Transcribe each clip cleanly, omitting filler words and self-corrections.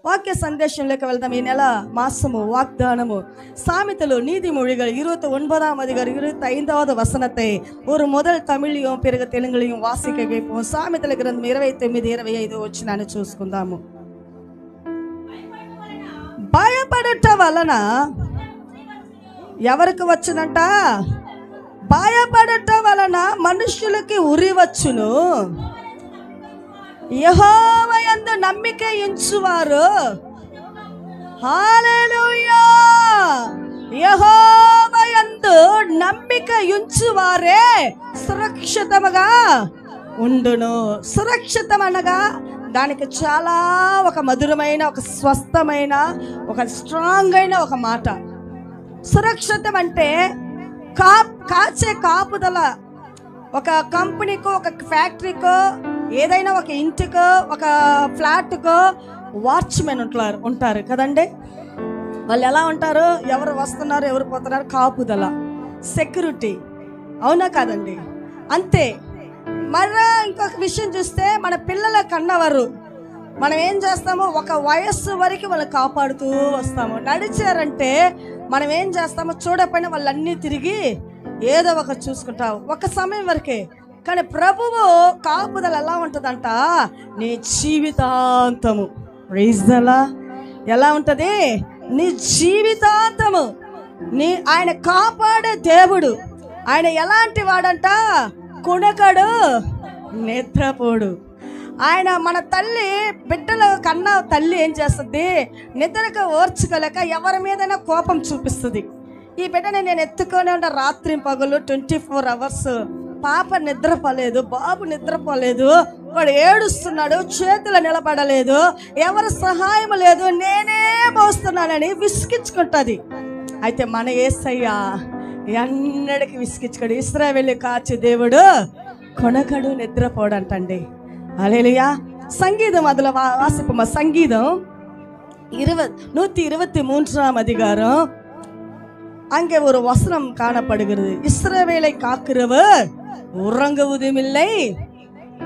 వాక్య సందేశంలోకి వెళ్దాం. ఈ నెల మాసము వాగ్దానము சாமித்தலு நீதிமொழிகள் 29ஆம் அதிகாரம் 25வது வசனத்தை ஒரு முதல் தமிழையும் பிறகு தெலுங்குலையும் వాసిక கேட்போம். సామెతల గ్రంథం 29:25 వచనాన్ని చూసుకుందాము. భయపడుట వలన ఎవరికి వచ్చునంట? భయపడుట వలన మనుషులకి ఉరి వచ్చును. యెహోవా యందు నమ్మిక ఉంచువారు, హల్లెలూయా, యెహోవా యందు నమ్మిక ఉంచువారే సురక్షితముగా ఉండును. సురక్షితం అనగా దానికి చాలా ఒక మధురమైన, ఒక స్వస్థమైన, ఒక స్ట్రాంగ్ అయిన ఒక మాట. సురక్షితం అంటే కాచే కాపుదల. ఒక కంపెనీకో, ఒక ఫ్యాక్టరీకో, ఏదైనా ఒక ఇంటికో, ఒక ఫ్లాట్కో వాచ్మెన్ ఉంటారు కదండి. వాళ్ళు ఎలా ఉంటారు? ఎవరు వస్తున్నారు, ఎవరు పోతున్నారు, కాపుదల, సెక్యూరిటీ. అవునా కాదండి? అంతే. మళ్ళా ఇంకొక విషయం చూస్తే, మన పిల్లల కన్నవారు మనం ఏం చేస్తామో ఒక వయస్సు వరకు వాళ్ళు కాపాడుతూ వస్తాము. నడిచారంటే మనం ఏం చేస్తామో చూడకపోయినా వాళ్ళన్నీ తిరిగి ఏదో ఒక చూసుకుంటావు ఒక సమయం వరకే. కానీ ప్రభువు కాపుదల ఎలా ఉంటుందంట? నీ జీవితాంతము. రీజనలా ఎలా ఉంటుంది? నీ జీవితాంతము ఆయన కాపాడే దేవుడు. ఆయన ఎలాంటి వాడంట? కునకడు, నిద్రపోడు. ఆయన మన తల్లి బిడ్డల కన్నా తల్లి ఏం చేస్తుంది? నిద్రకు ఓర్చుకోలేక ఎవరి మీదైనా కోపం చూపిస్తుంది. ఈ బిడ్డని నేను ఎత్తుకొని ఉండ రాత్రి పగలు 24 hours. పాప నిద్రపోలేదు, బాబు నిద్రపోలేదు, వాడు ఏడుస్తున్నాడు, చేతులు నిలబడలేదు, ఎవరి సహాయం లేదు, నేనే మోస్తున్నానని విసిగించుకుంటుంది. అయితే మన యేసయ్య ఎన్నడికి విసిగించుకోడు. ఇశ్రాయేలు కాచే దేవుడు, కొనకడు, నిద్రపోడంటండి. హల్లెలూయా. సంగీతం அதுல வாசிப்போமா? సంగీతం 123ஆம் அதிகாரம். அங்கே ஒரு வசனம் காணப்படுகிறது. இஸ்ரவேலை காக்கிறவர் உறங்குவதுமில்லை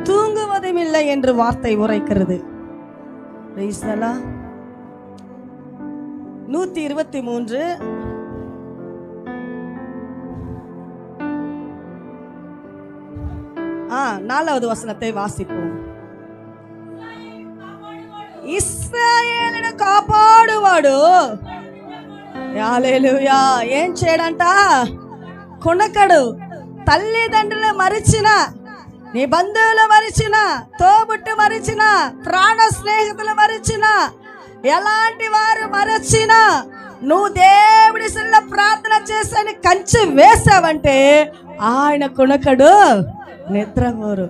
தூங்குவதுமில்லை என்று வார்த்தை உரைக்கிறது. 123 4வது வசனத்தை வாசிப்போம். ఇశ్రాయేలును కాపాడువాడు, హల్లెలూయా, ఏం చేయడంట? కొనకడు. తల్లిదండ్రులు మరిచిన, నీ బంధువులు మరిచిన, తోబుట్టు మరిచిన, ప్రాణ స్నేహితులు మరిచిన, ఎలాంటి వారు మరచిన, నువ్వు దేవుడి సన్నిధిలో ప్రార్థన చేసి కంచె వేసావంటే ఆయన కొనకడు, నిద్రపోరు.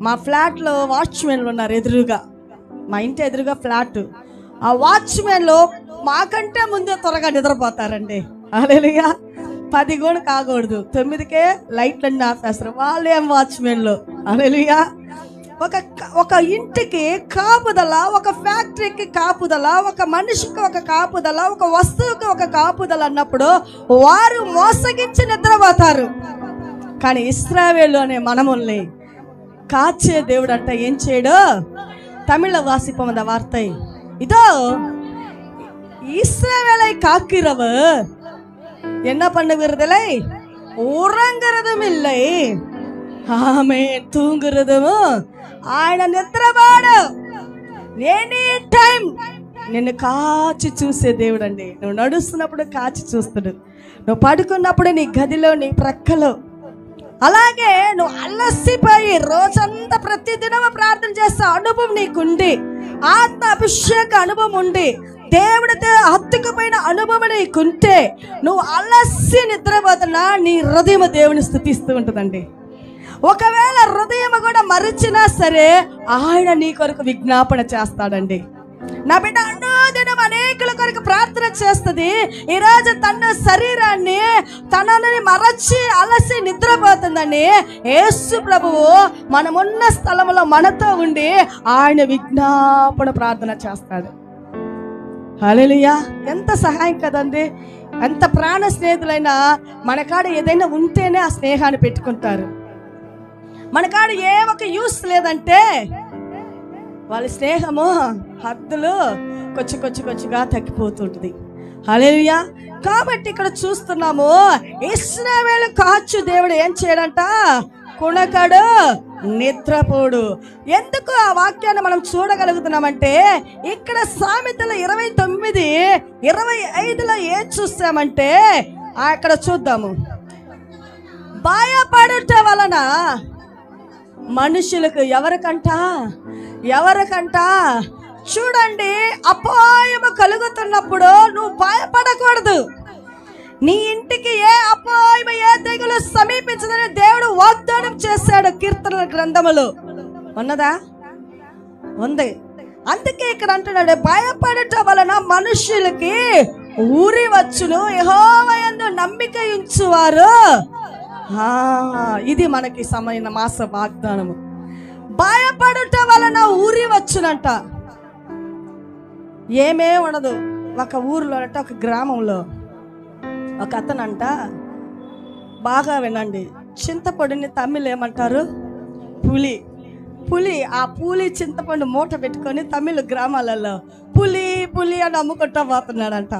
మా ఫ్లాట్లో వాచ్మెన్లు ఉన్నారు. ఎదురుగా, మా ఇంటి ఎదురుగా ఫ్లాట్. ఆ వాచ్మెన్లు మాకంటే ముందే త్వరగా నిద్రపోతారండి. హల్లెలూయా. 10 కూడా కాకూడదు, 9కే లైట్లన్నీ ఆపేస్తారు. వాళ్ళేం వాచ్మెన్లు. హల్లెలూయా. ఒక ఇంటికి కాపుదల, ఒక ఫ్యాక్టరీకి కాపుదల, ఒక మనిషికి ఒక కాపుదల, ఒక వస్తువుకి ఒక కాపుదల అన్నప్పుడు వారు మోసగించి నిద్రపోతారు. కానీ ఇశ్రాయేలు అనే మనముల్ని కాచే దేవుడు అంట ఏం చేయడు? తమిళ వాసిపం அந்த வார்த்தை. இதோ இஸ்ரவேலை காக்கிறவர் என்ன பண்ணுகிறதில்லை? உறங்குறதும் இல்லை, ஆமென், తూంగుறதும். ఆయన నిద్రపోడు. ఎనీ టైం నిన్ను కాచి చూసే దేవుడు అండి. నువ్వు నడుస్తున్నప్పుడు కాచి చూస్తాడు, నువ్వు పడుకున్నప్పుడు నీ గదిలో, నీ ప్రక్కలో. అలాగే నువ్వు అలసిపోయి రోజంతా ప్రతిదినం ప్రార్థన చేసే అనుభవం నీకుండి, ఆత్మ అభిషేక అనుభవం ఉండి, దేవుడితో హత్తుకుపోయిన అనుభవం నీకుంటే, నువ్వు అలసి నిద్రపోతున్నా నీ హృదయం దేవుని స్తుతిస్తూ ఉంటుందండి. ఒకవేళ హృదయం కూడా మరిచినా సరే ఆయన నీ కొరకు విజ్ఞాపన చేస్తాడండి. నా బిడ్డ అనుదినం అనేకుల కొరకు ప్రార్థన చేస్తుంది. ఈరోజు తన శరీరాన్ని తనని మరచి అలసి నిద్రపోతుందని యేసు ప్రభువు మనమున్న స్థలంలో మనతో ఉండి ఆయన విజ్ఞాపన ప్రార్థన చేస్తాడు. హల్లెలూయా. ఎంత సహాయం కదండి. ఎంత ప్రాణ స్నేహితులైనా మన కాడ ఏదైనా ఉంటేనే ఆ స్నేహాన్ని పెట్టుకుంటారు. మన కాడ ఏ ఒక యూస్ లేదంటే వాళ్ళ స్నేహము హద్దులు కొచ్చుగా తగ్గిపోతుంటుంది. హల్లెలూయా. కాబట్టి ఇక్కడ చూస్తున్నాము, ఇశ్రాయేలు కాచు దేవుడు ఏం చేయడంట, కుణకడు నిద్రపోడు. ఎందుకు ఆ వాక్యాన్ని మనం చూడగలుగుతున్నామంటే, ఇక్కడ సామెతలు 29:25లో ఏం చూస్తామంటే, అక్కడ చూద్దాము, భయపడుట వలన మనుషులకు ఎవరికంట చూడండి, అపాయము కలుగుతున్నప్పుడు నువ్వు భయపడకూడదు. నీ ఇంటికి ఏ అపాయము ఏ తెగులు సమీపించదని దేవుడు వాగ్దానం చేశాడు కీర్తనల గ్రంథములో. ఉన్నదా? ఉంది. అందుకే ఇక్కడ అంటున్నాడు, భయపడట వలన మనుషులకి ఊరి వచ్చును, యెహోవా యందు నమ్మిక ఉంచువారు. ఇది మనకి సమయన మాస వాగ్దానము. భయపడుట వలన ఊరి వచ్చునంట. ఏమే ఉండదు. ఒక ఊరిలో అంటే, ఒక గ్రామంలో ఒక అతనంట, బాగా వినండి, చింతపండుని తమిళ్ ఏమంటారు, పులి. ఆ పులి చింతపండు మూట పెట్టుకొని తమిళ గ్రామాలలో పులి అని అమ్ముకుంటా పోతున్నాడంట.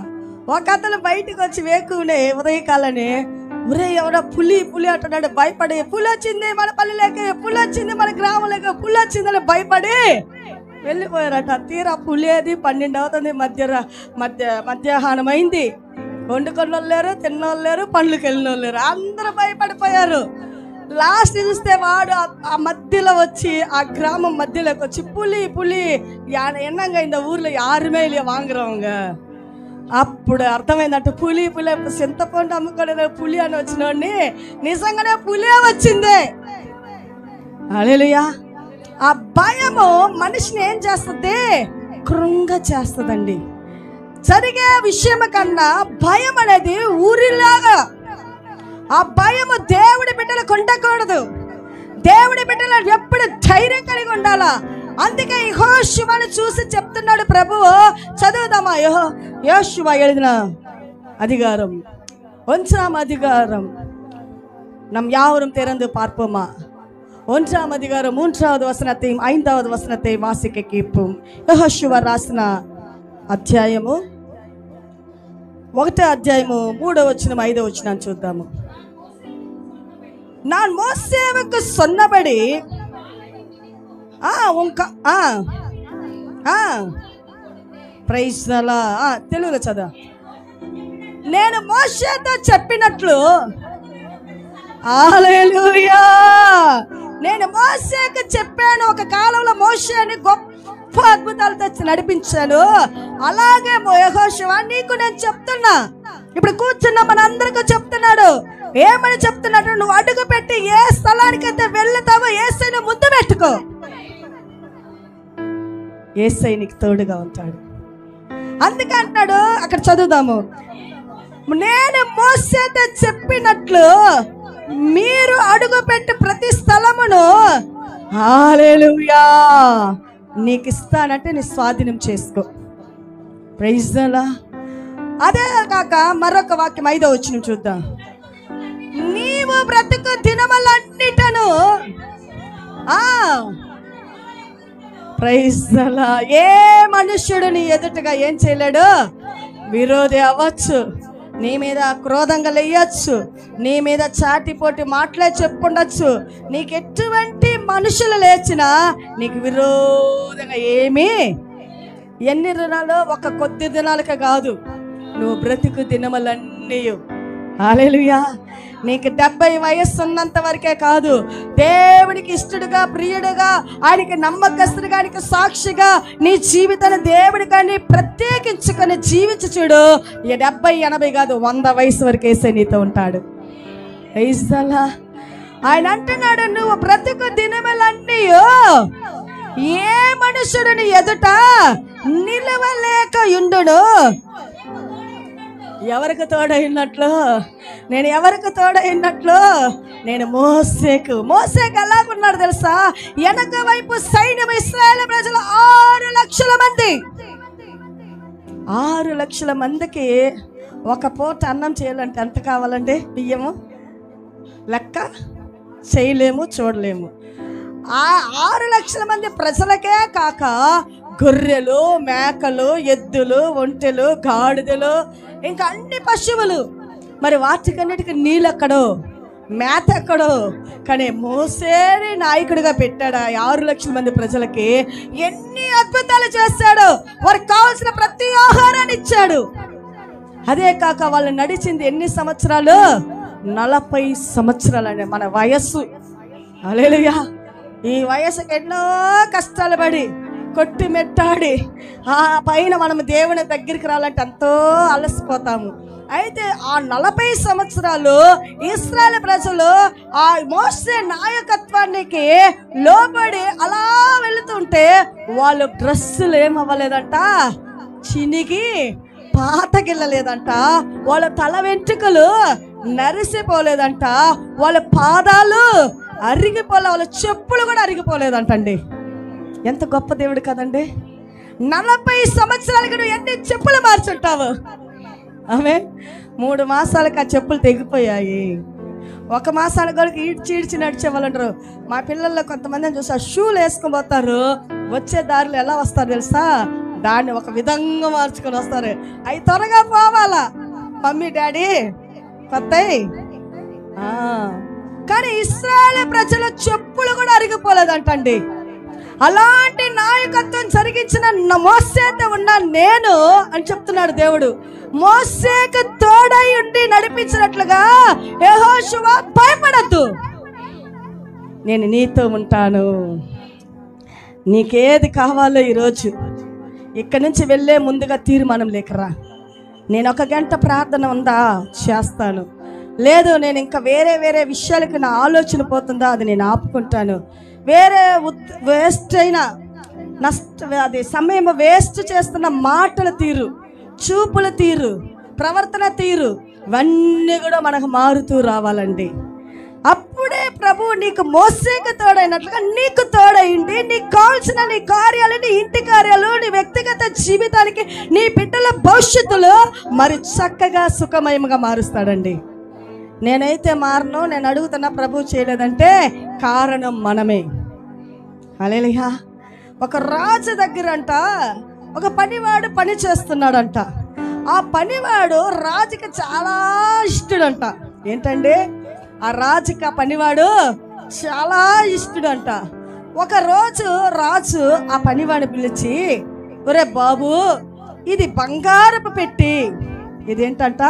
ఒక అతను బయటికి వచ్చి వేకునే ఉదయకాలని, ఒరే ఎవడో పులి అంటున్నాడు, భయపడి, పులి వచ్చింది మన పల్లెలోకి, పులి వచ్చింది మన గ్రామంలోకి, పులి వచ్చిందని భయపడి వెళ్ళిపోయారట. తీరా పులి అది 12 అవుతుంది, మధ్యాహ్నం అయింది. వండుకొని వాళ్ళు లేరు, తిన్నోళ్ళు లేరు, పండ్లకు వెళ్ళిన వాళ్ళు లేరు, అందరూ భయపడిపోయారు. లాస్ట్ చూస్తే వాడు ఆ మధ్యలో వచ్చి, ఆ గ్రామం మధ్యలోకి వచ్చి, పులి ఎన్నంగా இந்த ஊர்ல யாருமே இல்லையா வாங்குறவங்க. అప్పుడు అర్థమైందంట, పులి చింతపండు అమ్ముకోవడం పులి అని వచ్చినోడిని నిజంగానే పులే వచ్చింది. హల్లెలూయా. ఆ భయము మనిషిని ఏం చేస్తుంది, కృంగ చేస్తుందండి. జరిగే విషయం కన్నా భయం అనేది ఊరిలాగా. ఆ భయము దేవుడి బిడ్డలకు ఉండకూడదు. దేవుడి బిడ్డలు ఎప్పుడు ధైర్యం కలిగి ఉండాలా. అందుకే యెహోషువను చూసి చెప్తున్నాడు ప్రభువు. చదువుదామా? యోషువ எழுதின அதிகாரம் 1ஆம் அதிகாரம். நம் யாவரும் திறந்து பார்ப்போமா? 1ஆம் அதிகாரம் 3வது వచనத்தையும் 5வது వచనத்தை వాసిక కేపం. యోషువ రాసిన అధ్యాయము 1వ అధ్యాయము 3వ వచనం 5వ వచనం చూద్దాము. நான் மோசேவுக்கு சொன்னபடி ప్రైజ్ అలా తెలుగులో చదువు. నేను మోషేతో చెప్పినట్లు, హల్లెలూయా, నేను మోషేకి చెప్పాను. ఒక కాలంలో మోషేని గొప్ప అద్భుతాలతో నడిపించాను. అలాగే యెహోషువ నీకు నేను చెప్తున్నా. ఇప్పుడు కూర్చున్న మనందరికీ చెప్తున్నాడు. ఏమని చెప్తున్నాడు? నువ్వు అడుగు పెట్టి ఏ స్థలానికైతే వెళ్తావో యేసయ్యను ముందు పెట్టుకో. యేసయ్య నీకు తోడుగా ఉంటాడు. అందుకే అంటాడు, అక్కడ చదువుదాము, నేను మోసేతో చెప్పినట్లు మీరు అడుగు పెట్టి ప్రతి స్థలమును హల్లెలూయా నీకు ఇస్తానంటే నీ స్వాధీనం చేసుకో. Praise the lord. అదే కాక మరొక వాక్యం 5వ వచనం చూద్దాం. నీవు బ్రతుకు దినములన్నిటను ప్రైజ్ ది లార్డ్. ఏ మనుష్యుడు నీ ఎదుటగా ఏం చేయలేడు. విరోధి అవ్వచ్చు, నీ మీద క్రోధంగా లేయచ్చు, నీ మీద చాటిపోటి మాటలే చెప్పుండొచ్చు. నీకు ఎటువంటి మనుషులు లేచినా నీకు విరోధంగా ఏమీ, ఎన్ని దినాలు, ఒక కొద్ది దినాలకే కాదు, నువ్వు బ్రతుకు దినములన్నీ. హల్లెలూయా. నీకు 70 వయస్సు ఉన్నంత వరకే కాదు, దేవునికి ఇష్టడుగా, ప్రియుడుగా, ఆయనకి నమ్మకస్తుడుగా, ఆయనకి సాక్షిగా నీ జీవితాన్ని దేవుడికని ప్రత్యేకించుకొని జీవించి చూడు. 70, 80 కాదు, 100 వయసు వరకు వేసే నీతో ఉంటాడు. ఆయన అంటున్నాడు, నువ్వు బ్రతుకు దినములన్నీ ఏ మనుషుడిని ఎదుట నిలవలేక ఉండును. ఎవరికి తోడైనట్లు, నేను ఎవరికి తోడైనట్లు, నేను మోసేకు ఎలాగున్నాడు తెలుసా? వెనక వైపు సైన్యం, ఇశ్రాయేలు ప్రజలు 6 లక్షల మంది. 6 లక్షల మందికి ఒక పూట అన్నం చేయాలంటే ఎంత కావాలండి? బియ్యము లెక్క చేయలేము, చూడలేము. ఆ 6 లక్షల మంది ప్రజలకే కాక గొర్రెలు, మేకలు, ఎద్దులు, ఒంటెలు, గాడిదలు, ఇంకా అన్ని పశువులు. మరి వాటికన్నిటికీ నీళ్ళు ఎక్కడో, మేత ఎక్కడో. కానీ మోసేని నాయకుడిగా పెట్టాడు. 6 లక్షల మంది ప్రజలకి ఎన్ని అద్భుతాలు చేశాడు. వారికి కావాల్సిన ప్రతి ఆహారాన్ని ఇచ్చాడు. అదే కాక వాళ్ళు నడిచింది ఎన్ని సంవత్సరాలు? 40 సంవత్సరాలండి మన వయస్సు. హల్లెలూయా. ఈ వయసుకి ఎన్నో కష్టాలు పడి కొట్టి మెట్టాడి ఆ పైన మనం దేవుని దగ్గరికి రావాలంటే ఎంతో అలసిపోతాము. అయితే ఆ 40 సంవత్సరాలు ఇశ్రాయేలు ప్రజలు ఆ మోసే నాయకత్వానికి లోబడి అలా వెళుతుంటే వాళ్ళు డ్రెస్సులు ఏమవ్వలేదంట, చినిగి పాతగిల్లలేదంట. వాళ్ళ తల వెంట్రుకలు నరిసిపోలేదంట. వాళ్ళ పాదాలు అరిగిపోలే, వాళ్ళ చెప్పులు కూడా అరిగిపోలేదంటండి. ఎంత గొప్ప దేవుడు కదండి. 40 సంవత్సరాలకి నువ్వు ఎన్ని చెప్పులు మార్చుంటావు? ఆమె 3 మాసాలకు ఆ చెప్పులు తెగిపోయాయి. 1 మాసానికి కూడా ఈడ్చి నడిచే వాళ్ళు అంటారు. మా పిల్లల్లో కొంతమందిని చూసి ఆ షూలు వేసుకొని పోతారు, వచ్చే దారిలో ఎలా వస్తారు తెలుసా? దాన్ని ఒక విధంగా మార్చుకొని వస్తారు. అవి త్వరగా పోవాలా మమ్మీ డాడీ కొత్తయి. కానీ ఇశ్రాయేలు ప్రజల చెప్పులు కూడా అరిగిపోలేదంటండి. అలాంటి నాయకత్వం జరిగించిన మోసేతో ఉన్న నేను అని చెప్తున్నాడు దేవుడు. మోసేకు తోడై ఉండి నడిపించినట్లుగా యెహోషువ భయపడద్దు, నేను నీతో ఉంటాను. నీకేది కావాలో ఈరోజు ఇక్కడి నుంచి వెళ్ళే ముందుగా తీర్మానం లేకరా. నేను 1 గంట ప్రార్థన ఉందా చేస్తాను, లేదు నేను ఇంకా వేరే విషయాలకి నా ఆలోచన పోతుందా అది నేను ఆపుకుంటాను. వేరే వేస్ట్ అయినా అది సమయం వేస్ట్ చేస్తున్న మాటల తీరు, చూపుల తీరు, ప్రవర్తన తీరు ఇవన్నీ కూడా మనకు మారుతూ రావాలండి. అప్పుడే ప్రభు నీకు మోసేకు తోడైనట్లుగా నీకు తోడైంది. నీకు కావాల్సిన నీ కార్యాలు, నీ ఇంటి కార్యాలు, నీ వ్యక్తిగత జీవితానికి, నీ బిడ్డల భవిష్యత్తులో మరి చక్కగా సుఖమయంగా మారుస్తాడండి. నేనైతే మారను. నేను అడుగుతున్నా, ప్రభు చేయలేదంటే కారణం మనమే. హల్లెలూయా. ఒక రాజు దగ్గరంట ఒక పనివాడు పని చేస్తున్నాడంట. ఆ పనివాడు రాజుకి చాలా ఇష్టడంట. ఏంటండి? ఆ రాజుకి ఆ పనివాడు చాలా ఇష్టడంట. ఒకరోజు రాజు ఆ పనివాడిని పిలిచి, ఒరే బాబు, ఇది బంగారపు పెట్టి, ఇదేంటంట,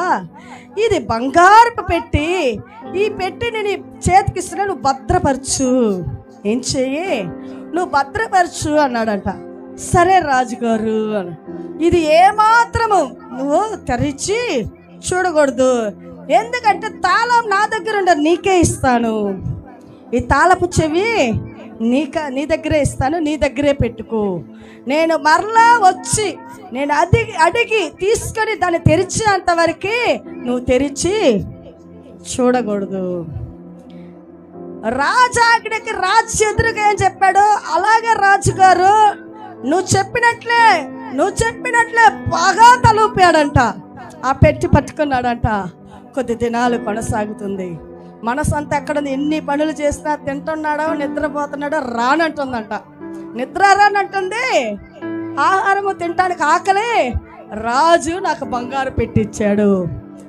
ఇది బంగారపు పెట్టి, ఈ పెట్టిని నీ చేతికి ఇస్తున్నా, నువ్వు భద్రపరచు. ఏం చెయ్యి? నువ్వు భద్రపరచు అన్నాడంట. సరే రాజుగారు అని. ఇది ఏమాత్రము నువ్వు తెరిచి చూడకూడదు, ఎందుకంటే తాళం నా దగ్గర ఉండదు, నీకే ఇస్తాను. ఈ తాళపు చెవి నీ దగ్గరే ఇస్తాను, నీ దగ్గరే పెట్టుకో. నేను మరలా వచ్చి నేను అడిగి తీసుకొని దాన్ని తెరిచేంతవరకు నువ్వు తెరిచి చూడకూడదు. రాజాగ్నికి రాజు ఎదురుగా ఏం చెప్పాడు? అలాగే రాజుగారు నువ్వు చెప్పినట్లే బాగా తలూపాడంట. ఆ పెట్టి పట్టుకున్నాడంట. కొద్ది దినాలు కొనసాగుతుంది. మనసు అంతా ఎక్కడ ఎన్ని పనులు చేసినా, తింటున్నాడో నిద్రపోతున్నాడో రానంటుందంట. నిద్ర రానంటుంది, ఆహారము తినటానికి ఆకలి. రాజు నాకు బంగారు పెట్టిచ్చాడు,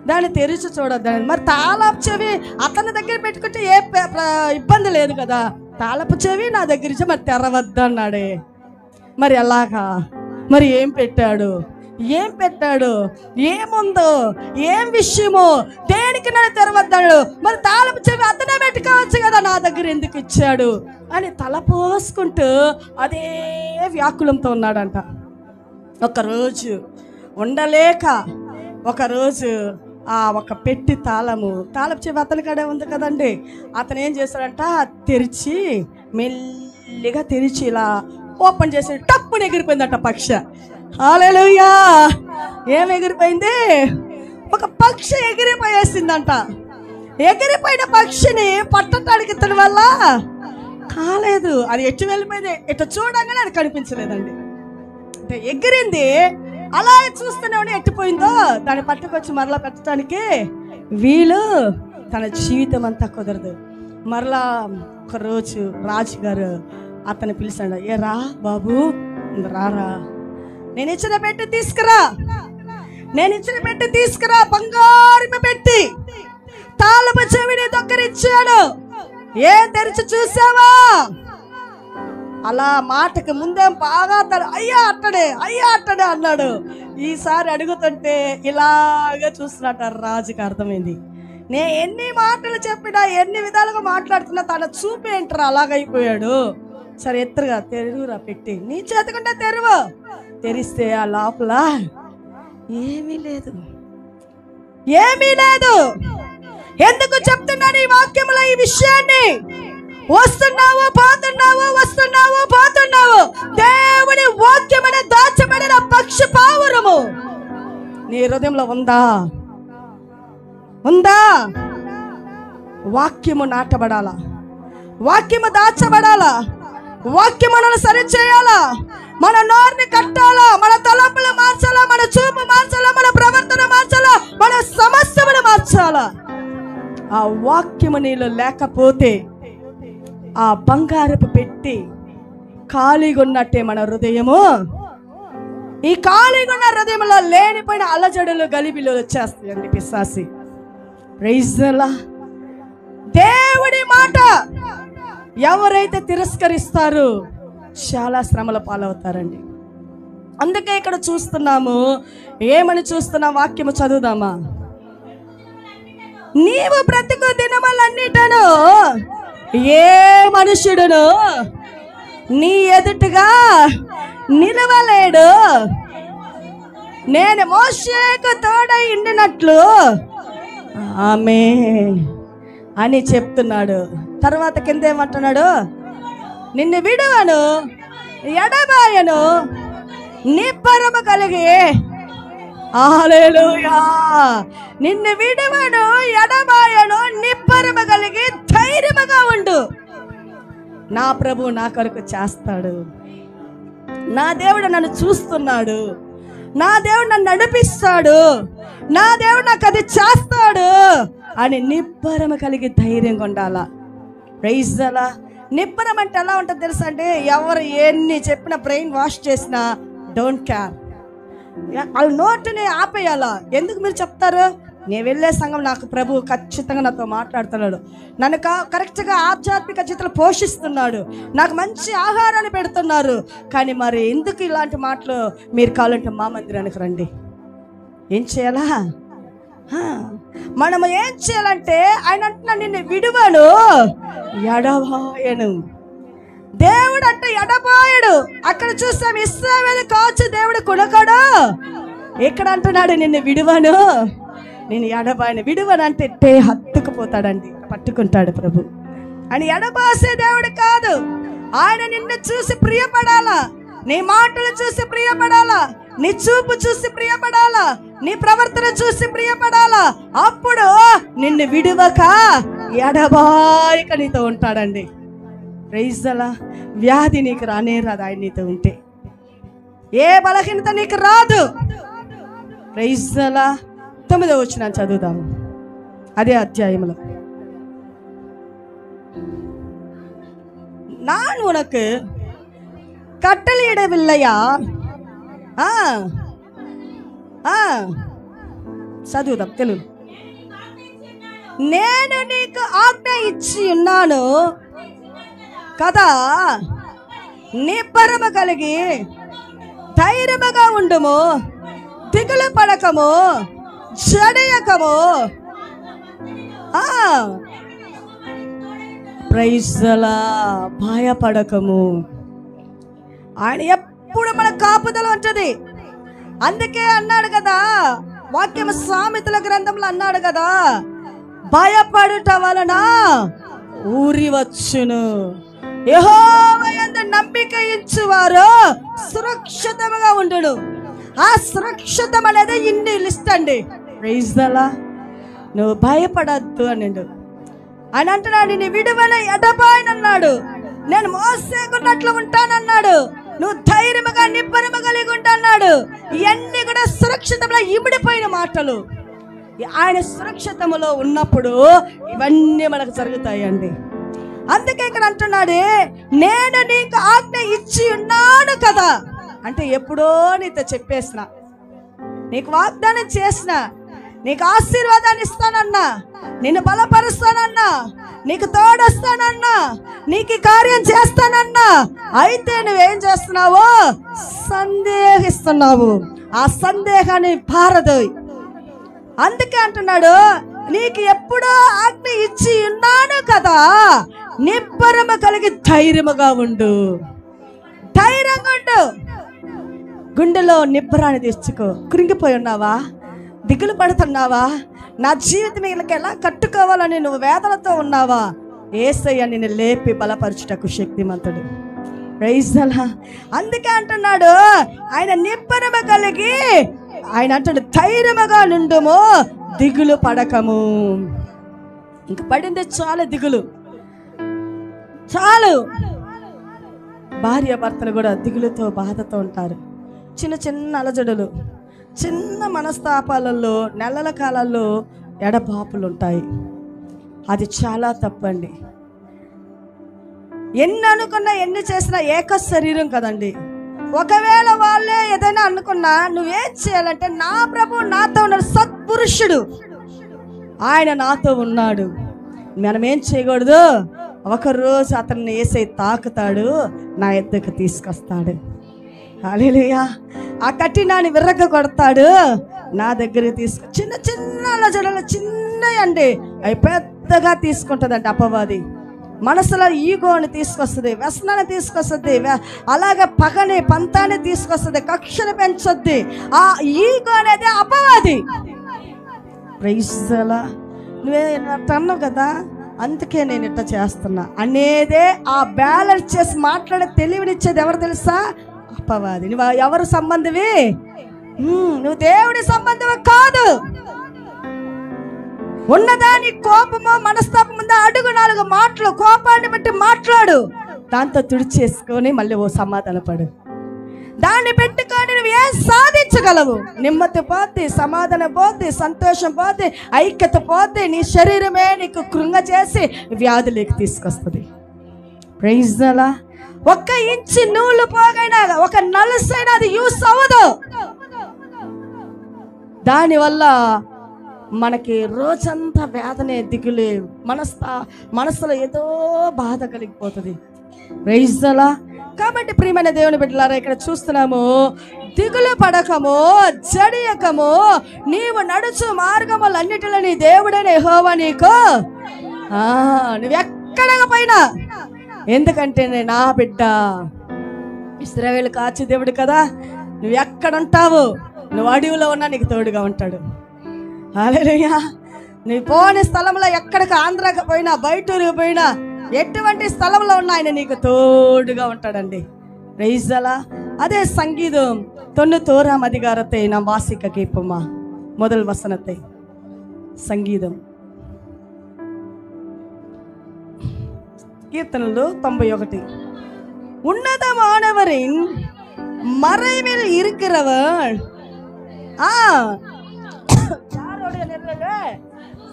దాన్ని తెరిచి చూడొద్దని. మరి తాళపు చెవి అతని దగ్గర పెట్టుకుంటే ఏ ఇబ్బంది లేదు కదా. తాళపు చెవి నా దగ్గర ఇచ్చి మరి తెరవద్దన్నాడే. మరి ఎలాగా? మరి ఏం పెట్టాడు, ఏముందో, ఏం విషయమో, దేనికి నన్ను తెరవద్దాడు? మరి తాళపు చెవి అతనే పెట్టుకోవచ్చు కదా, నా దగ్గర ఎందుకు ఇచ్చాడు అని తలపోసుకుంటూ అదే వ్యాకులంతో ఉన్నాడంట. ఒకరోజు ఉండలేక ఒక పెట్టి తాళపు చెవి అతని కాడే ఉంది కదండి. అతను ఏం చేశాడంట, తెరిచి మెల్లిగా తెరిచి ఇలా ఓపెన్ చేసి టప్పుని ఎగిరిపోయిందట పక్షి. హల్లెలూయా. ఏం ఎగిరిపోయింది? ఒక పక్షి ఎగిరిపోయేసిందంట. ఎగిరిపోయిన పక్షిని పట్టడానికి ఇతని వల్ల కాలేదు. అది ఎటు వెళ్ళిపోయింది, ఎటు చూడంగానే అది కనిపించలేదండి. అంటే ఎగిరింది, అలా చూస్తూనే ఉండి ఎట్టిపోయిందో దాన్ని పట్టుకొచ్చి మరలా పెట్టడానికి వీలు తన జీవితం అంతా కుదరదు. మరలా ఒకరోజు రాజుగారు అతను పిలిచాడు. ఏ రా బాబు రారా, నేను ఇచ్చిన పెట్టి తీసుకురా, నేను ఇచ్చిన పెట్టి తీసుకురా. బంగారం పెట్టి తాళపు చెవిని దగ్గరిచ్చాడు. ఏం తెరిచి చూసావా? అలా మాటకి ముందేం బాగా అయ్యా అట్టడే, అయ్యా అట్టడే అన్నాడు. ఈసారి అడుగుతుంటే ఇలాగే చూస్తున్నట్టు రాజుకి అర్థమైంది. నేను ఎన్ని మాటలు చెప్పినా, ఎన్ని విధాలుగా మాట్లాడుతున్నా తన చూపు ఏంటరా అలాగైపోయాడు. సరే ఎత్తురుగా తెరువురా పెట్టి, నీ చేతకుంటే తెరువు. తెరిస్తే ఆ లోపల ఏమీ లేదు, ఏమీ లేదు. ఎందుకు చెప్తున్నాను ఈ వాక్యములో ఈ విషయాన్ని? వస్తున్నావు పోతున్నావు, వస్తున్నావు పోతున్నావు. దేవుని వాక్యమనే దాచబడిన పక్షి పావురము నీ హృదయంలో ఉందా? ఉందా? వాక్యము నాటబడాలా, వాక్యము దాచబడాలా, వాక్యములను సరి చేయాలా, మన నోరుని కట్టాలా, మన తలంపులు మార్చాలా, మన చూపు మార్చాలా, మన ప్రవర్తన మార్చాలా, మన సమస్యలను మార్చాలా. ఆ వాక్యము నీలో లేకపోతే ఆ బంగారపు పెట్టి ఖాళీగా ఉన్నట్టే మన హృదయము. ఈ ఖాళీగా ఉన్న హృదయంలో లేనిపోయిన అలజడులు గలిబిలు వచ్చేస్తాయండి పిశాసి. Praise the lord. దేవుడి మాట ఎవరైతే తిరస్కరిస్తారో చాలా శ్రమల పాలవుతారండి. అందుకే ఇక్కడ చూస్తున్నాము. ఏమని చూస్తున్నాం? వాక్యము చదువుదామా? నీవు బ్రతుకు దినములన్నిటను ఏ మనుషుడును నీ ఎదుటగా నిలవలేడు. నేను మోషేకు తోడై ఉండినట్లు ఆమేన్ అని చెప్తున్నాడు. తర్వాత కింద ఏమంటున్నాడు? నిన్ను విడువను, ఎడబాయను, నిబ్బరము కలిగి. హల్లెలూయా. నిన్ను విడువను, ఎడబాయను, నిబ్బరము కలిగి ధైర్యముగా ఉండు. నా ప్రభు నా కొరకు చేస్తాడు. నా దేవుడు నన్ను చూస్తున్నాడు. నా దేవుడు నన్ను నడిపిస్తాడు. నా దేవుడు నాకు అది చేస్తాడు అని నిబ్బరము కలిగి ధైర్యంగా ఉండాలా. Praise the Lord. నిబ్బరం అంటే ఎలా ఉంటుంది తెలుసా అండి? ఎవరు ఎన్ని చెప్పినా, బ్రెయిన్ వాష్ చేసినా డోంట్ కేర్. వాళ్ళ నోటిని ఆపేయాలా. ఎందుకు మీరు చెప్తారు? నేను వెళ్ళే సంఘం నాకు ప్రభు ఖచ్చితంగా నాతో మాట్లాడుతున్నాడు, నన్ను కరెక్ట్గా ఆధ్యాత్మిక చిత్రాలు పోషిస్తున్నాడు, నాకు మంచి ఆహారాన్ని పెడుతున్నారు. కానీ మరి ఎందుకు ఇలాంటి మాటలు? మీరు కావాలంటే మా మందిరానికి రండి. ఏం చేయాలా? మనము ఏం చేయాలంటే ఆయన అంటున్నా నిన్ను విడువను, ఎడబాయను. దేవుడు అంటే ఎడబాయడు. అక్కడ చూస్తాం ఇశ్రాయేలు కాచు దేవుడు కొనకడు. ఇక్కడ అంటున్నాడు నిన్ను విడువను, నేను ఎడబాయను. విడువను అంటే హత్తుకుపోతాడండి, పట్టుకుంటాడు ప్రభు. అని ఎడబాసే దేవుడు కాదు. ఆయన నిన్ను చూసి ప్రియపడాలా, నీ మాటలు చూసి ప్రియపడాలా, నీ చూపు చూసి ప్రియపడాలా, నీ ప్రవర్తన చూసి ప్రియపడాలా. అప్పుడు నిన్ను విడువక ఎడబాయక నీతో ఉంటాడండి. Praise the lord. వ్యాధి నీకు రానే రాదు ఆయన నీతో ఉంటే. ఏ బలహీనత నీకు రాదు. Praise the lord. 9వ వచనం చదువుదాము అదే అధ్యాయంలో. நான் உனக்கு கட்டளையிடவில்லையா? చదువుదాం తెలుగు. నేను నీకు ఆజ్ఞ ఇచ్చి ఉన్నాను కదా, నిబ్బరము కలిగి ధైర్యముగా ఉండుము, దిగులు పడకము, జడియకము. Praise the Lord. భయపడకము. ఆయన ఎప్పుడు మన కాపుదల ఉంటుంది. అందుకే అన్నాడు కదా, వాక్యం సామెతల గ్రంథంలో అన్నాడు కదా, భయపడుట వలన ఊరి వచ్చును, యెహోవా యందు నమ్మిక ఇచ్చువారు సురక్షితముగా ఉండును. ఆ సురక్షితం అనేది ఇన్ని లిస్ట్ అండి. Praise the lord. నువ్వు భయపడద్దు అన్నాడు. ఆయన అంటున్నాడు నిన్ను విడువన ఎడబాయనన్నాడు, నేను మోసేకున్నట్లు ఉంటానన్నాడు, నువ్వు ధైర్యముగా నిబ్బరము కలిగి ఉంటాన్నాడు. ఇవన్నీ కూడా సురక్షితంలో ఇమిడిపోయిన మాటలు. ఆయన సురక్షితములో ఉన్నప్పుడు ఇవన్నీ మనకు జరుగుతాయండి. అందుకే ఇక్కడ అంటున్నాడు, నేను నీకు ఆజ్ఞ ఇచ్చి ఉన్నాను కదా. అంటే ఎప్పుడో నీతో చెప్పేసిన, నీకు వాగ్దానం చేసిన, నీకు ఆశీర్వాదాన్ని ఇస్తానన్నా, నిన్ను బలపరుస్తానన్నా, నీకు తోడొస్తానన్నా, నీకు కార్యం చేస్తానన్నా, అయితే నువ్వేం చేస్తున్నావు? సందేహిస్తున్నావు. ఆ సందేహాన్ని పారదోయ్. అందుకే అంటున్నాడు, నీకు ఎప్పుడో ఆజ్ఞ ఇచ్చి ఉన్నాను కదా, నిబ్బరము కలిగి ధైర్యముగా ఉండు. ధైర్యంగా ఉండు. గుండెలో నిబ్బరాన్ని తెచ్చుకో. కృంగిపోయి ఉన్నావా? దిగులు పడుతున్నావా? నా జీవితం వీళ్ళకి ఎలా కట్టుకోవాలని నువ్వు వేదనతో ఉన్నావా? యేసయ్య నిన్ను లేపి బలపరచుటకు శక్తిమంతుడు. Praise the lord. అందుకే అంటున్నాడు, ఆయన నిబ్బరము కలిగి, ఆయన అంటాడు ధైర్యముగా నుండుము, దిగులు పడకము. ఇంక పడింది చాలు దిగులు, చాలు. భార్య భర్తలు కూడా దిగులుతో బాధతో ఉంటారు. చిన్న చిన్న అలజడులు, చిన్న మనస్తాపాలలో నెలల కాలాల్లో ఎడబాపులు ఉంటాయి. అది చాలా తప్పండి. ఎన్ని అనుకున్నా ఎన్ని చేసినా ఏక శరీరం కదండి. ఒకవేళ వాళ్ళే ఏదైనా అనుకున్నా నువ్వేం చేయాలంటే, నా ప్రభు నాతో ఉన్నాడు, సత్పురుషుడు ఆయన నాతో ఉన్నాడు. మనం ఏం చేయకూడదు? ఒకరోజు అతన్ని యేసయ్య తాకుతాడు, నా ఎద్దకు తీసుకొస్తాడు. హల్లెలూయా. ఆ కఠినాన్ని విర్రగ కొడతాడు, నా దగ్గరికి తీసుకు. చిన్న చిన్న అలజడలు చిన్నయండి, అవి పెద్దగా తీసుకుంటుందండి అపవాది. మనసులో ఈగోని తీసుకొస్తుంది, వ్యసనాన్ని తీసుకొస్తుంది, అలాగే పగని పంతాన్ని తీసుకొస్తుంది, కక్షను పెంచొద్ది. ఆ ఈగో అనేది అపవాది. Praise the lord. నువ్వే అన్నావు కదా, అందుకే నేను ఇట్లా చేస్తున్నా అనేదే ఆ బ్యాలెన్స్ చేసి మాట్లాడే తెలివినిచ్చేది ఎవరు తెలుసా? అపవాది. నువ్వు ఎవరు సంబంధివి? నువ్వు దేవుడి సంబంధం కాదు. ఉన్నదాని కోపము మనస్తాపం ఉందా, అడుగు 4 మాటలు కోపాన్ని బట్టి మాట్లాడు, దాంతో తుడిచేసుకొని మళ్ళీ ఓ సమాధానపడు. దాన్ని పెట్టుకొని నువ్వు ఏం సాధించగలవు? నెమ్మది పోద్ది, సమాధానం పోద్ది, సంతోషం పోద్ది, ఐక్యత పోద్ది. నీ శరీరమే నీకు కృంగ చేసి వ్యాధులకు తీసుకొస్తుంది. Praise the lord. 1 ఇంచి నూలు పోగైనా, 1 నలుసైనా అది యూస్ అవ్వదు. దానివల్ల మనకి రోజంతా వేదనే, దిగులే, మనసులో ఏదో బాధ కలిగిపోతుంది. Praise the lord. కాబట్టి ప్రియమైన దేవుని బిడ్డలారా, ఇక్కడ చూస్తున్నాము, దిగులు పడకము, జడియకము, నీవు నడుచు మార్గములన్నిటిలో నీ దేవుడైన యెహోవా నీకు. నువ్వెక్కడికి పోయినా, ఎందుకంటే నా బిడ్డ ఇశ్రాయేలు కాచి దేవుడు కదా, నువ్వు ఎక్కడ ఉంటావు, నువ్వు అడవిలో ఉన్నా నీకు తోడుగా ఉంటాడు. హల్లెలూయా. నువ్వు పోని స్థలంలో ఎక్కడికి, ఆంధ్రాకి పోయినా, బయటూరుకు పోయినా, ఎటువంటి స్థలంలో ఉన్నా ఆయన నీకు తోడుగా ఉంటాడండి. Praise the lord. అదే సంగీతం 91 அதிகாரத்தை நாம் வாசிக்க கேட்போமா? முதல் வசனத்தை, సంగీతం கீர்த்தனలు 91. உன்னதமானவரின் மறைவில் இருக்கிறவர் யாருடைய நிழலில்?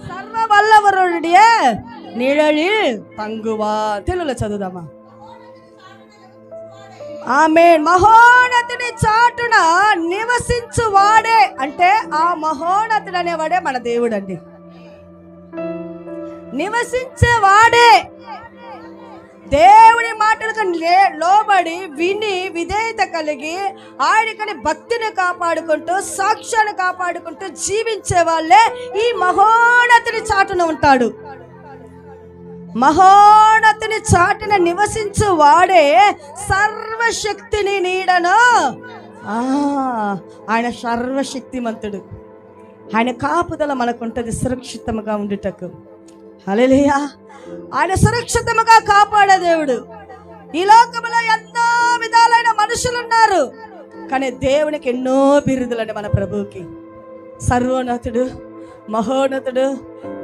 சர்வ வல்லவருடைய నిழలిல் తంగువా. తెలుగులో చదువుదామా? ఆమేన్. మహోన్నతుని చాటున నివసించు వాడే, అంటే ఆ మహోన్నతుడు అనేవాడే మన దేవుడు అండి. నివసించే వాడే, దేవుని మాటలకు లోబడి విని విధేయత కలిగి ఆయనకని భక్తిని కాపాడుకుంటూ సాక్ష్యాన్ని కాపాడుకుంటూ జీవించే వాళ్ళే ఈ మహోన్నతుని చాటున ఉంటాడు. మహోన్నతుని చాటున నివసించు వాడే సర్వశక్తిని నీడను. ఆయన సర్వశక్తిమంతుడు. ఆయన కాపుదల మనకుంటది సురక్షితంగా ఉండుటకు. హల్లెలూయా. ఆయన సురక్షితంగా కాపాడే దేవుడు. ఈ లోకంలో ఎన్నో విధాలైన మనుషులు ఉన్నారు, కానీ దేవునికి ఎన్నో బిరుదులండి మన ప్రభువుకి. సర్వోన్నతుడు, మహోన్నతుడు,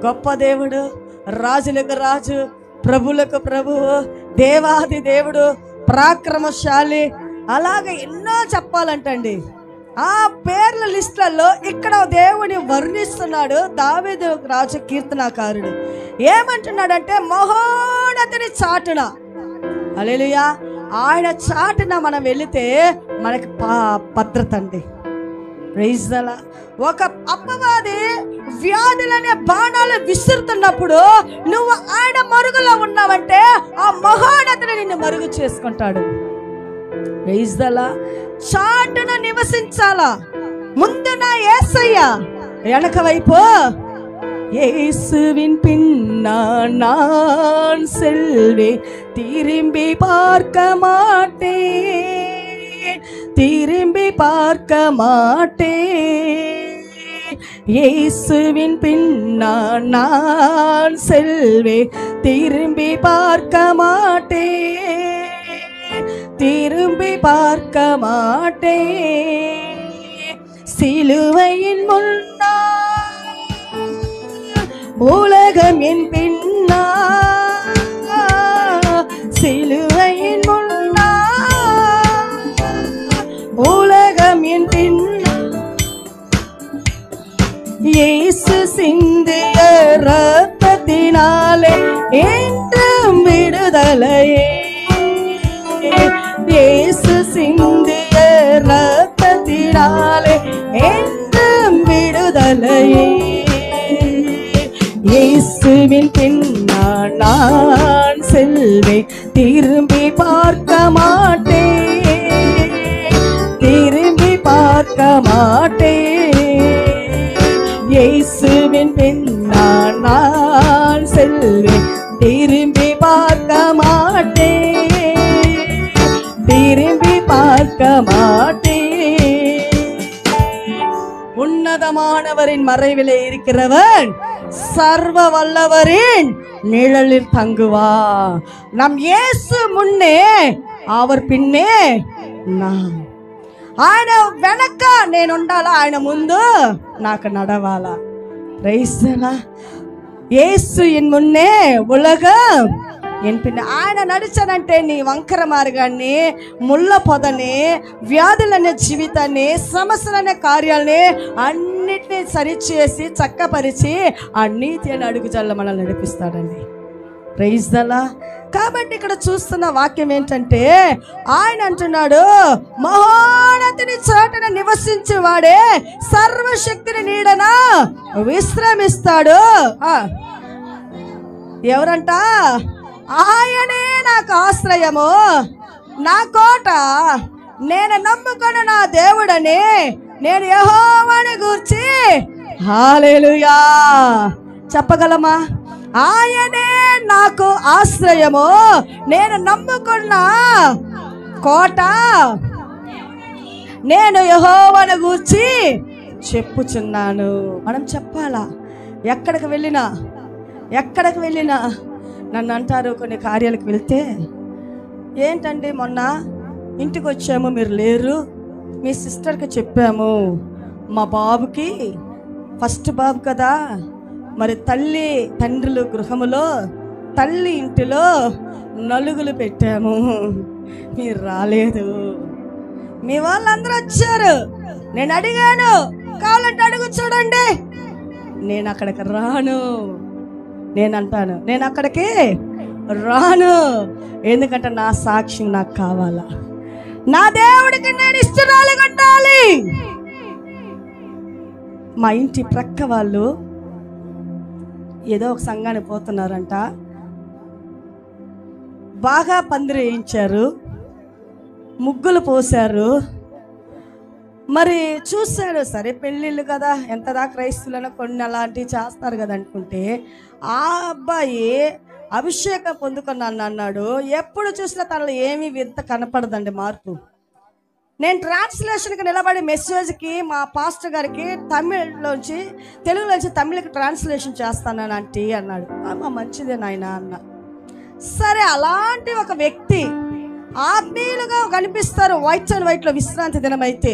గొప్ప దేవుడు, రాజులకు రాజు, ప్రభులకు ప్రభువు, దేవాది దేవుడు, పరాక్రమశాలి, అలాగే ఎన్నో చెప్పాలంటండి. ఆ పేర్ల లిస్టులలో ఇక్కడ దేవుని వర్ణిస్తున్నాడు దావీదు రాజు కీర్తనాకారుడు. ఏమంటున్నాడంటే, మహోన్నతుని చాటున. హల్లెలూయా. ఆయన చాటున మనం వెళితే మనకి భద్రత అండి. Praise the lord. ఒక అపవాది వ్యాధులనే బాణాలు విసురుతున్నప్పుడు నువ్వు ఆయన మరుగులో ఉన్నావంటే ఆ మహోన్నతుడు నిన్ను మరుగు చేసుకుంటాడు. Praise the lord. చాటున నివసించాలా, ముందు నా యేసయ్య, వెనక వైపు இயேசுவின் பின்னா நான் செல்வேன், திரும்பி பார்க்க மாட்டேன், திரும்பி பார்க்க மாட்டேன். இயேசுவின் பின்னா நான் செல்வேன், திரும்பி பார்க்க மாட்டேன், திரும்பி பார்க்க மாட்டேன். சிலுவையின் முன்னா உலகம் என் பின்னா, சிலுவையின் முன்னா உலகம் என் பின்னா. இயேசு சிந்திய ரத்தத்தினாலே என்றும் விடுதலையே, இயேசு சிந்திய ரத்தத்தினாலே என்றும் விடுதலையே. இயேசுவின் பின்னா நான் செல்வேன், திரும்பி பார்க்க மாட்டேன், திரும்பி பார்க்க மாட்டேன். இயேசுவின் பின்னா நான் செல்வேன், திரும்பி பார்க்க மாட்டேன், திரும்பி பார்க்க மாட்டேன். உன்னதமானவரின் மறைவிலே இருக்கிறவன் சர்வ வல்லவரின் நிழலில் தங்குவா. நம் இயேசு முன்னே அவர் పిన్నే ఆయన వెనక నేను ఉండాలా, ఆయన ముందు నాకు నడవాలా. Praise the Lord. యేసు ఎన్ మున్నే ఉలగం ఎన్ పిన్న. ఆయన నడిచానంటే నీ వంకర మార్గాన్ని, ముళ్ళ పొదని, వ్యాధులనే జీవితాన్ని, సమస్యలనే కార్యాలని అన్నిటినీ సరిచేసి చక్కపరిచి ఆ నీతి అనే అడుగుజాల్లో మనల్ని నడిపిస్తాడండి. Praise the lord. కాబట్టి ఇక్కడ చూస్తున్న వాక్యం ఏంటంటే ఆయన అంటున్నాడు, మహోన్నతుని చాటున నివసించేవాడే సర్వశక్తిని నీడన విశ్రమిస్తాడు. ఎవరంట? ఆయనే నాకు ఆశ్రయము, నా కోట, నేను నమ్ముకున్న నా దేవుడని, నేను యెహోవాని గూర్చి హల్లెలూయా చెప్పగలమా? ఆయనే నాకు ఆశ్రయము, నేను నమ్ముకున్న కోట, నేను యెహోవాని గూర్చి చెప్పుచున్నాను. మనం చెప్పాలా? ఎక్కడికి వెళ్ళినా నన్ను అంటారు, కొన్ని కార్యాలకు వెళ్తే, ఏంటండి మొన్న ఇంటికి వచ్చాము మీరు లేరు, మీ సిస్టర్కి చెప్పాము, మా బాబుకి ఫస్ట్ బాబు కదా, మరి తల్లి తండ్రులు గృహములో తల్లి ఇంటిలో నలుగులు పెట్టాము, మీరు రాలేదు. మీ వాళ్ళందరూ వచ్చారు, నేను అడిగాను, కావాలంటే అడుగు చూడండి, నేను అక్కడికి రాను. నేను అంటాను, నేను అక్కడికి రాను, ఎందుకంటే నా సాక్ష్యం నాకు కావాలా, నా దేవుడికి నేను ఇష్టరాలు కట్టాలి. మా ఇంటి ప్రక్క వాళ్ళు ఏదో ఒక సంఘానికి పోతున్నారంట, బాగా పందిరి వేయించారు, ముగ్గులు పోసారు. మరి చూశాడు, సరే పెళ్ళిళ్ళు కదా, ఎంతదా క్రైస్తువులను కొన్ని అలాంటివి చేస్తారు కదా అనుకుంటే, ఆ అబ్బాయి అభిషేకం పొందుకున్నాను అన్నాడు. ఎప్పుడు చూసినా తనలో ఏమీ వింత కనపడదండి మార్పు. నేను ట్రాన్స్లేషన్కి నిలబడి మెసేజ్కి మా పాస్టర్ గారికి తెలుగులోంచి తమిళకి ట్రాన్స్లేషన్ చేస్తాను ఆంటీ అన్నాడు. అమ్మ మంచిదే నాయన అన్న. సరే, అలాంటి ఒక వ్యక్తి ఆత్మీయులుగా కనిపిస్తారు వైట్ అండ్ వైట్లో విశ్రాంతి దినం అయితే,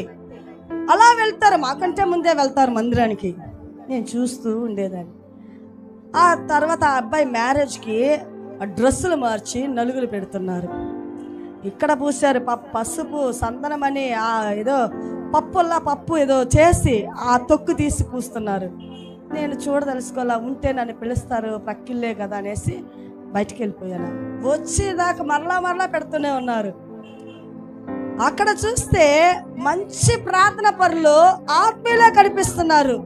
అలా వెళ్తారు, మాకంటే ముందే వెళ్తారు మందిరానికి. నేను చూస్తూ ఉండేదాన్ని. ఆ తర్వాత ఆ అబ్బాయి మ్యారేజ్కి డ్రెస్సులు మార్చి నలుగులు పెడుతున్నారు. ఇక్కడ పూసారు పసుపు సందనమని, ఆ ఏదో పప్పు ఏదో చేసి ఆ తొక్కు తీసి పూస్తున్నారు. నేను చూడదలుచుకోవాలా, ఉంటే నన్ను పిలుస్తారు, పక్కిళ్ళే కదా అనేసి బయటికి వెళ్ళిపోయాను. వచ్చేదాకా మరలా పెడుతూనే ఉన్నారు. అక్కడ చూస్తే మంచి ప్రార్థన పరులు ఆత్మీయులే కనిపిస్తున్నారు.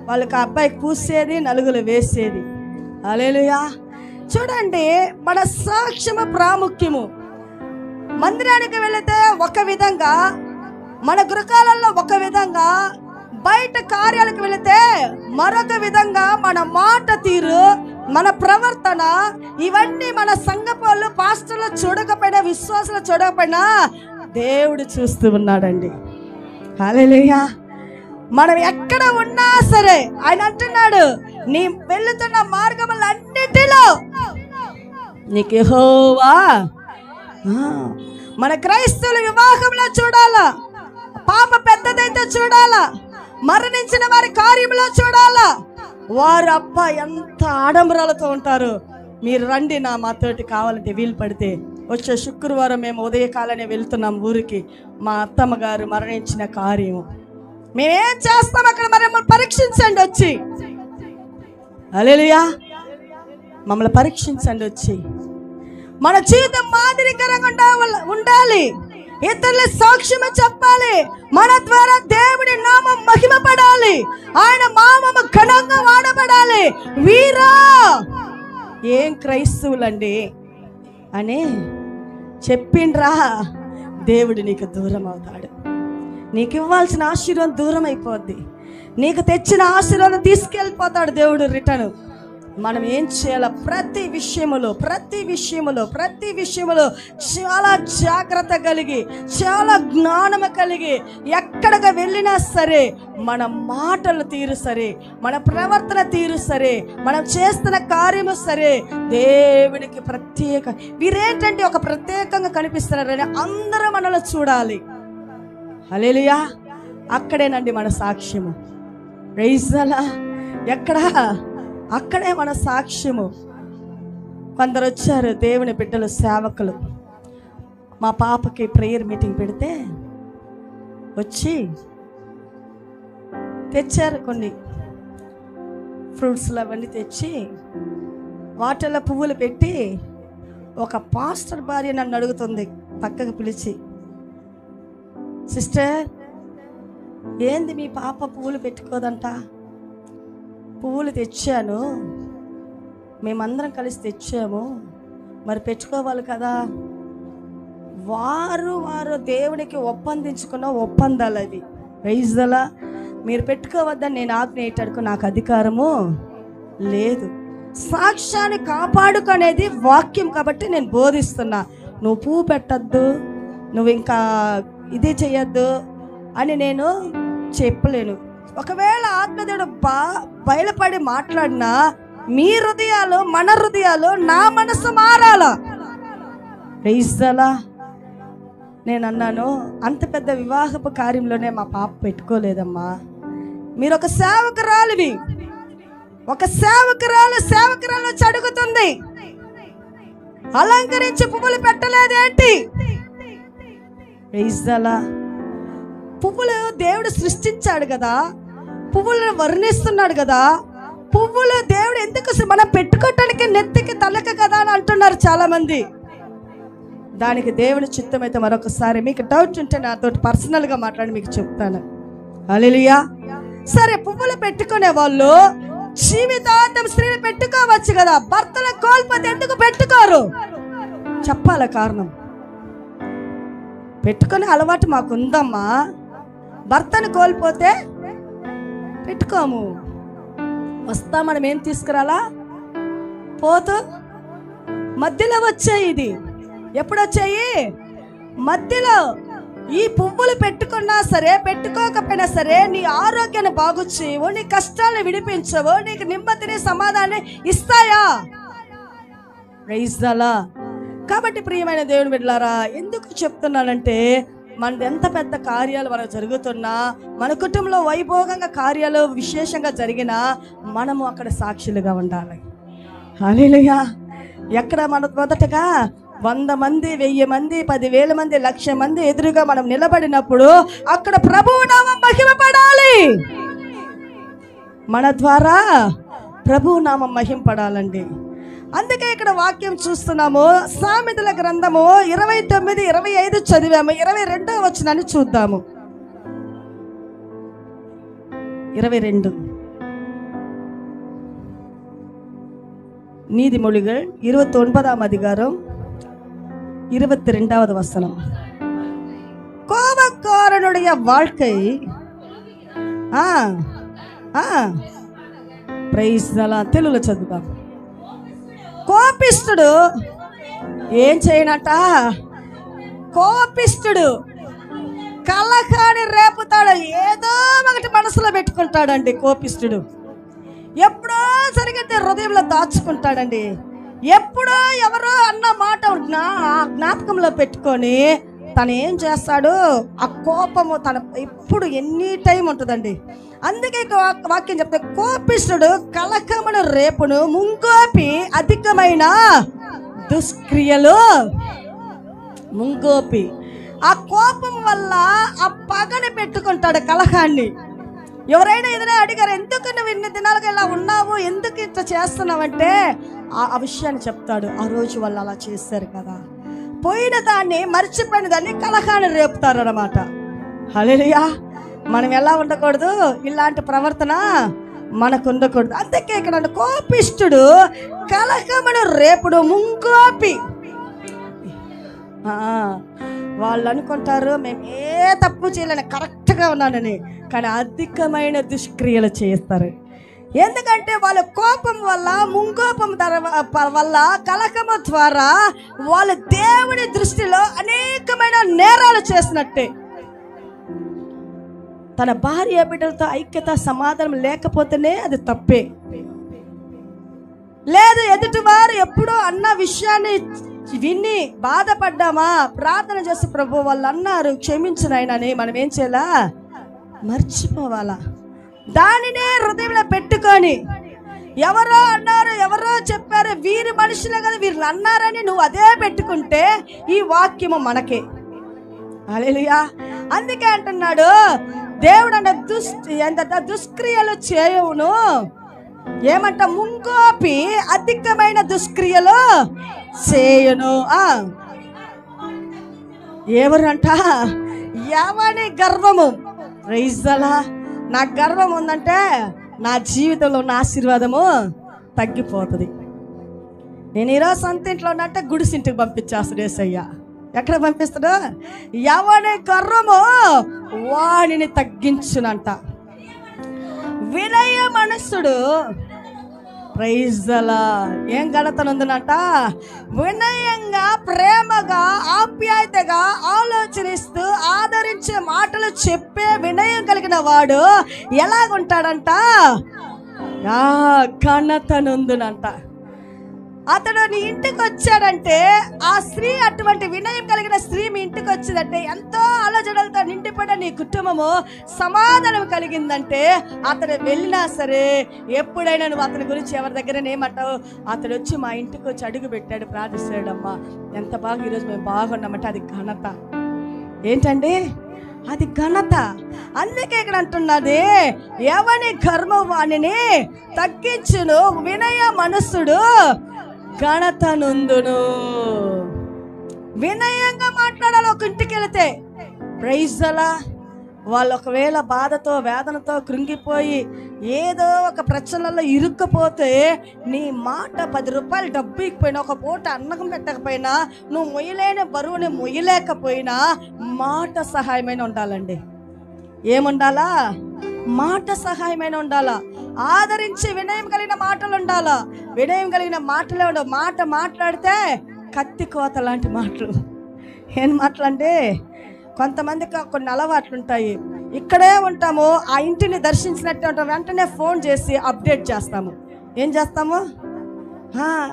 వాళ్ళకి ఆ అబ్బాయికి పూసేది, నలుగులు వేసేది. హల్లెలూయా. చూడండి, మన సాక్ష్యము ప్రాముఖ్యము. మందిరానికి వెళితే ఒక విధంగా, మన గృహాలలో ఒక విధంగా, బయట కార్యాలకు వెళితే మరొక విధంగా మన మాట తీరు, మన ప్రవర్తన, ఇవన్నీ మన సంఘపాలు పాస్టర్లు చూడకపోయినా, విశ్వాసులు చూడకపోయినా దేవుడు చూస్తూ ఉన్నాడండి. హల్లెలూయా. మనం ఎక్కడ ఉన్నా సరే ఆయన అంటున్నాడు, నీ వెళ్తున్న మార్గములన్నిటిలో నీకు యెహోవా. మన క్రైస్తవుల వివాహంలో చూడాలా, పాప పెద్దదైతే చూడాలా, మరణించిన వారి కార్యంలో చూడాలా. వారు అబ్బా ఎంత ఆడంబరాలతో ఉంటారు. మీరు రండి, మాతోటి కావాలంటే వీలు పడితే. వచ్చే శుక్రవారం మేము ఉదయకాలనే వెళ్తున్నాం ఊరికి. మా అత్తమ్మ గారు మరణించిన కార్యము మేమేం చేస్తాం అక్కడ, మరి పరీక్షించండి వచ్చి. హల్లెలూయా. మమ్మల్ని పరీక్షించండి వచ్చి. మన జీవితం మాదిరికరంగా ఉండాలి. ఇతరుల సాక్ష్యం చెప్పాలి. మన ద్వారా దేవుడి నామం మహిమపడాలి. ఆయన నామము ఘనంగా వాడబడాలి. వీరా ఏం క్రైస్తవులండి అని చెప్పిండ్రా, దేవుడు నీకు దూరం అవుతాడు. నీకు ఇవ్వాల్సిన ఆశీర్వాదం దూరం అయిపోద్ది. నీకు తెచ్చిన ఆశీర్వాదం తీసుకెళ్ళిపోతాడు దేవుడు రిటర్న్. మనం ఏం చేయాలి? ప్రతి విషయములో చాలా జాగ్రత్త కలిగి, చాలా జ్ఞానము కలిగి, ఎక్కడికి వెళ్ళినా సరే మన మాటలు తీరు సరే, మన ప్రవర్తన తీరు సరే, మనం చేస్తున్న కార్యము సరే దేవునికి ప్రత్యేక. వీరేంటంటే ఒక ప్రత్యేకంగా కనిపిస్తున్నారని అందరూ మనలో చూడాలి. హల్లెలూయా. అక్కడేనండి మన సాక్ష్యము. Praise the lord. ఎక్కడ? అక్కడే మన సాక్ష్యము. కొందరు వచ్చారు దేవుని బిడ్డలు, సేవకులు. మా పాపకి ప్రేయర్ మీటింగ్ పెడితే వచ్చి తెచ్చారు కొన్ని ఫ్రూట్స్లు అవన్నీ తెచ్చి వాటిల్లో పువ్వులు పెట్టి, ఒక పాస్టర్ భార్య నన్ను అడుగుతుంది పక్కకు పిలిచి, సిస్టర్ ఏంది మీ పాప పువ్వులు పెట్టుకోదంట? పువ్వులు తెచ్చాను, మేమందరం కలిసి తెచ్చాము, మరి పెట్టుకోవాలి కదా. వారు దేవునికి ఒప్పందించుకున్న ఒప్పందాలు అవి. Praise the lord. మీరు పెట్టుకోవద్దని నేను ఆజ్ఞేయటకు నాకు అధికారము లేదు. సాక్ష్యాన్ని కాపాడుకునేది వాక్యం కాబట్టి నేను బోధిస్తున్నా. నువ్వు పువ్వు పెట్టద్దు, నువ్వు ఇంకా ఇది చెయ్యొద్దు అని నేను చెప్పలేను. ఒకవేళ ఆత్మదేవుడు బయలుపడి మాట్లాడినా మీ హృదయాలు, మన హృదయాలు, నా మనసు మారాల. Praise the lord. నేను అన్నాను, అంత పెద్ద వివాహపు కార్యంలోనే మా పాప పెట్టుకోలేదమ్మా. మీరు ఒక సేవకురాలివి, ఒక సేవకురాలు వచ్చి అడుగుతుంది, అలంకరించి పువ్వులు పెట్టలేదేంటి? Praise the lord. పువ్వులు దేవుడు సృష్టించాడు కదా, పువ్వులను వర్ణిస్తున్నాడు కదా. పువ్వులు దేవుడు ఎందుకు మనం పెట్టుకోవటానికి నెత్తికి తలక కదా అని అంటున్నారు చాలా మంది. దానికి దేవుని చిత్తం అయితే మరొకసారి మీకు డౌట్ ఉంటే నాతో పర్సనల్గా మాట్లాడి మీకు చెప్తాను. హల్లెలూయా. సరే, పువ్వులు పెట్టుకునే వాళ్ళు జీవితాంతం స్త్రీలు పెట్టుకోవచ్చు కదా, భర్తను కోల్పోతే ఎందుకు పెట్టుకోరు? చెప్పాల కారణం. పెట్టుకునే అలవాటు మాకుందమ్మా, భర్తను కోల్పోతే పెట్టుకోము. వస్తా మనం ఏం తీసుకురాలా, పోతూ మధ్యలో వచ్చాయి. ఇది ఎప్పుడు వచ్చాయి? మధ్యలో. ఈ పువ్వులు పెట్టుకున్నా సరే, పెట్టుకోకపోయినా సరే, నీ ఆరోగ్యాన్ని బాగు చేయవు, నీ కష్టాలను విడిపించవు, నీకు నెమ్మదిని సమాధానాన్ని ఇస్తాయా? Praise the lord. కాబట్టి ప్రియమైన దేవుని బిడ్డలారా, ఎందుకు చెప్తున్నానంటే, మనది ఎంత పెద్ద కార్యాలు మనకు జరుగుతున్నా, మన కుటుంబంలో వైభోగంగా కార్యాలు విశేషంగా జరిగినా మనము అక్కడ సాక్షులుగా ఉండాలి. హల్లెలూయా. ఎక్కడ మన మొదటగా 100 మంది, 1000 మంది, 10,000 మంది, 1,00,000 మంది ఎదురుగా మనం నిలబడినప్పుడు అక్కడ ప్రభువు నామం మహిమపడాలి. మన ద్వారా ప్రభువు నామం మహిమపడాలండి. అందుకే ఇక్కడ వాక్యం చూస్తున్నాము. సామెతల గ్రంథము 29, 25 చదివాము. 22వ వచనాన్ని చూద్దాము. 22 நீதிமொழிகள் 29ஆம் அதிகாரம் 22வது வசனம். கோபக்காரனுடைய வாழ்க்கை ప్రైజ్ అలా తెలుగులో చదువుతాం. కోపిస్తుడు ఏం చేయనట? కోపిస్తుడు కలకాని రేపుతాడు. ఏదో ఒకటి మనసులో పెట్టుకుంటాడండి కోపిస్తుడు. ఎప్పుడో జరిగితే హృదయంలో దాచుకుంటాడండి. ఎప్పుడో ఎవరో అన్న మాట జ్ఞాపకంలో పెట్టుకొని తను ఏం చేస్తాడు? ఆ కోపము తన ఎప్పుడు ఎనీ టైం ఉంటుందండి. అందుకే వాక్యం చెప్తే కోపిస్తుడు కలకమును రేపును ముంగోపి అధికమైన దుష్క్రియలు. ముంగోపి ఆ కోపం వల్ల ఆ పగని పెట్టుకుంటాడు, కలహాన్ని. ఎవరైనా ఏదైనా అడిగారు, ఎందుకు నువ్వు ఇన్ని దినాలుగా ఇలా ఉన్నావు, ఎందుకు ఇట్లా చేస్తున్నావంటే ఆ విషయాన్ని చెప్తాడు. ఆ రోజు వాళ్ళు అలా చేశారు కదా, పోయిన దాన్ని మర్చిపోయిన దాన్ని కలహాన్ని రేపుతారు అన్నమాట. హల్లెలూయా. మనం ఎలా ఉండకూడదు? ఇలాంటి ప్రవర్తన మనకు ఉండకూడదు. అందుకే ఇక్కడ కోపిష్ఠుడు కలహమును రేపుడు ముంగోపి. వాళ్ళు అనుకుంటారు మేము ఏ తప్పు చేయలేని కరెక్ట్గా ఉన్నానని, కానీ అధికమైన దుష్క్రియలు చేస్తారు. ఎందుకంటే వాళ్ళ కోపం వల్ల, ముంగోపం వల్ల, కలకము ద్వారా వాళ్ళు దేవుని దృష్టిలో అనేకమైన నేరాలు చేసినట్టే. తన భార్య బిడ్డలతో ఐక్యత సమాధానం లేకపోతేనే అది తప్పే. లేదు ఎదుటి వారు ఎప్పుడో అన్న విషయాన్ని విని బాధపడ్డామా, ప్రార్థన చేసి ప్రభు వాళ్ళు అన్నారు క్షమించునని మనం ఏం చేయాలా? మర్చిపోవాలా. దానినే హృదయంలో పెట్టుకొని ఎవరో అన్నారు, ఎవరో చెప్పారు, వీరి మనుషులే కదా వీళ్ళు అన్నారని నువ్వు అదే పెట్టుకుంటే ఈ వాక్యము మనకే. హల్లెలూయా. అందుకే అంటున్నాడు దేవుడు అంటే దుష్క్రియలు చేయవును. ఏమంట? ముంగోపి అధికమైన దుష్క్రియలు చేయను. ఎవరంట? ఎవని గర్వము. రైజలా నాకు గర్వం ఉందంటే నా జీవితంలో ఉన్న ఆశీర్వాదము తగ్గిపోతుంది. నేను ఈరోజు సొంత ఇంట్లో ఉన్నట్టే గుడిసింటికి పంపించేస్తాడు యేసయ్య. ఎక్కడ పంపిస్తాడు? ఎవని గర్వము వాడిని తగ్గించునంట. వినయ మనస్సుడు ప్రైజలా ఏం ఘనతనుందనంట? వినయంగా, ప్రేమగా, ఆప్యాయతగా ఆలోచనిస్తూ ఆదరించే మాటలు చెప్పే వినయం కలిగిన వాడు ఎలాగుంటాడంట? ఘనతనుందునంట. అతడు నీ ఇంటికి వచ్చాడంటే, ఆ స్త్రీ అటువంటి వినయం కలిగిన స్త్రీ మీ ఇంటికి వచ్చిందంటే, ఎంతో ఆలోచనలతో నిండిపడిన నీ కుటుంబము సమాధానం కలిగిందంటే, అతడు వెళ్ళినా సరే ఎప్పుడైనా నువ్వు అతని గురించి ఎవరి దగ్గర ఏమంటావు? అతడు వచ్చి మా ఇంటికి వచ్చి అడుగు పెట్టాడు, ప్రార్థిస్తాడమ్మా, ఎంత బాగా ఈరోజు మేము బాగున్నామంటే అది ఘనత. ఏంటండి? అది ఘనత. అందుకే ఇక్కడ అంటున్నది ఎవని గర్వం వాణిని తగ్గించును, వినయ మనస్సుడు ఘనతనుందును. వినయంగా మాట్లాడాలి. ఒక ఇంటికి వెళితే ప్రైజలా వాళ్ళు ఒకవేళ బాధతో వేదనతో కృంగిపోయి ఏదో ఒక ప్రశ్నలలో ఇరుక్కుపోతే నీ మాట 10 రూపాయలు డబ్బు ఇకపోయినా, ఒక పూట అన్నం పెట్టకపోయినా, నువ్వు మొయ్యలేని బరువుని మొయ్యలేకపోయినా మాట సహాయమైన ఉండాలండి. ఏముండాలా? మాట సహాయమైన ఉండాలా. ఆదరించి వినయం కలిగిన మాటలు ఉండాలా. వినయం కలిగిన మాటలే ఉండవు. మాట మాట్లాడితే కత్తి కోత లాంటి మాటలు. ఏం మాటలండి? కొంతమందికి కొన్ని అలవాట్లు ఉంటాయి. ఇక్కడే ఉంటాము, ఆ ఇంటిని దర్శించినట్టే ఉంటాం, వెంటనే ఫోన్ చేసి అప్డేట్ చేస్తాము. ఏం చేస్తాము?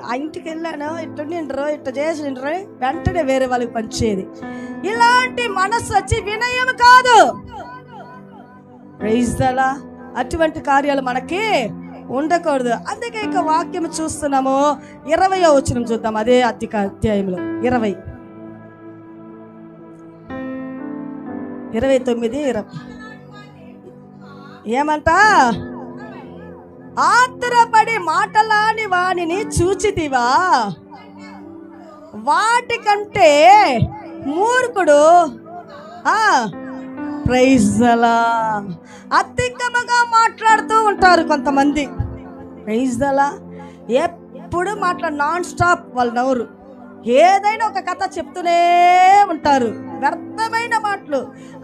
ఆ ఇంటికి వెళ్ళాను, ఇట్టుండ్రో, ఇట్లా చేసిండ్రో, వెంటనే వేరే వాళ్ళకి పంచేది. ఇలాంటి మనసు వచ్చి వినయం కాదు. ప్రైజ్లా అటువంటి కార్యాలు మనకి ఉండకూడదు. అందుకే ఇక వాక్యం చూస్తున్నాము. 20వ వచనం చూద్దాం. అదే అధ్యాయంలో 29, 20 ఏమంట? ఆతురపడి మాటలాని వానిని చూచితివా, వాటికంటే మూర్ఖుడు ప్రైజ్ అలా అధికముగా మాట్లాడుతూ ఉంటారు కొంతమంది. ప్రైజ్ అలా ఎప్పుడు నాన్ స్టాప్ వాళ్ళ నవ్వురు. ఏదైనా ఒక కథ చెప్తూనే ఉంటారు, వ్యర్థమైన మాటలు.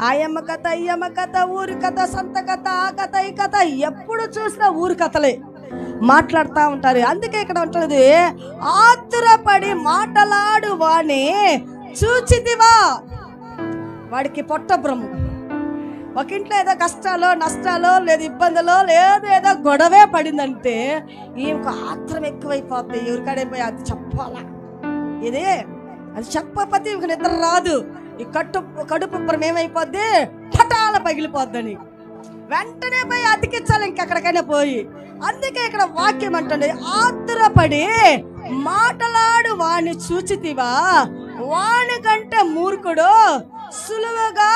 ఆయమ్మ కథ, అయ్యమ్మ కథ, ఊరి కథ, సొంత కథ, ఆ కథ, ఈ కథ, ఎప్పుడు చూసినా ఊరి కథలే మాట్లాడుతూ ఉంటారు. అందుకే ఇక్కడ ఉంటుంది, ఆతురపడి మాటలాడు వాణ్ణి చూచితివా. వాడికి పొట్ట భ్రమ. ఒక ఇంట్లో ఏదో కష్టాలో నష్టాలో లేదు ఇబ్బందులో లేదు ఏదో గొడవే పడిందంటే ఈమెకు ఆత్రం ఎక్కువైపోద్ది. ఎవరికాడైపోయి అది చెప్పాలా, ఇదే అది చెప్పకపోతే ఇంక నిద్ర రాదు. ఈ కడుపు ఏమైపోద్ది, పటాల పగిలిపోద్దని వెంటనే పోయి అతికించాలి ఇంకెక్కడికైనా పోయి. అందుకే ఇక్కడ వాక్యం అంటుంది, ఆతురపడి మాటలాడు వాణ్ణి చూచితివా, వాని కంటే మూర్ఖుడు సులువుగా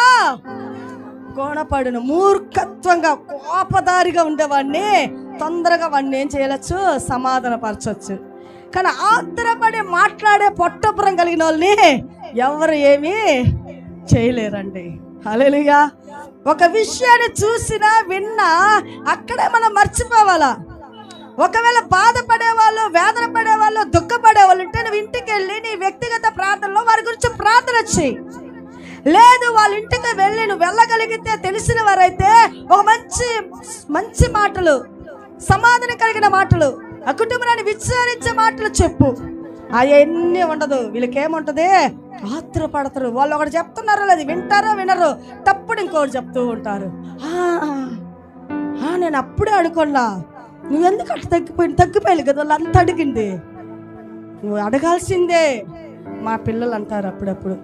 గుణపడును. మూర్ఖత్వంగా కోపదారిగా ఉండేవాడిని తొందరగా వాడిని ఏం చేయవచ్చు, సమాధానపరచవచ్చు. కానీ ఆతురపడి మాట్లాడే పొట్టపురం కలిగిన వాళ్ళని ఎవరు ఏమీ చేయలేరండి. హల్లెలూయా. ఒక విషయాన్ని చూసినా విన్నా అక్కడే మనం మర్చిపోవాలా. ఒకవేళ బాధపడేవాళ్ళు, వేదన పడేవాళ్ళు, దుఃఖపడేవాళ్ళు ఉంటే నువ్వు ఇంటికి వెళ్ళి నీ వ్యక్తిగత ప్రార్థనలో వారి గురించి ప్రార్థన చేయి. లేదు వాళ్ళ ఇంటికి వెళ్ళి నువ్వు వెళ్ళగలిగితే తెలిసిన వారైతే ఒక మంచి మాటలు, సమాధానం కలిగిన మాటలు, ఆ కుటుంబాన్ని విచారించే మాటలు చెప్పు. అవన్నీ ఉండదు. వీళ్ళకేముంటది, ఆత్రపడతారు. వాళ్ళు ఒకటి చెప్తున్నారో లేదు, వింటారో వినరు, తప్పుడు ఇంకోటి చెప్తూ ఉంటారు. నేను అప్పుడే అనుకున్నా, నువ్వెందుకు అట్లా తగ్గిపోయాలి కదా, వాళ్ళు అంత అడిగింది, నువ్వు అడగాల్సిందే. మా పిల్లలు అంటారు అప్పుడప్పుడు,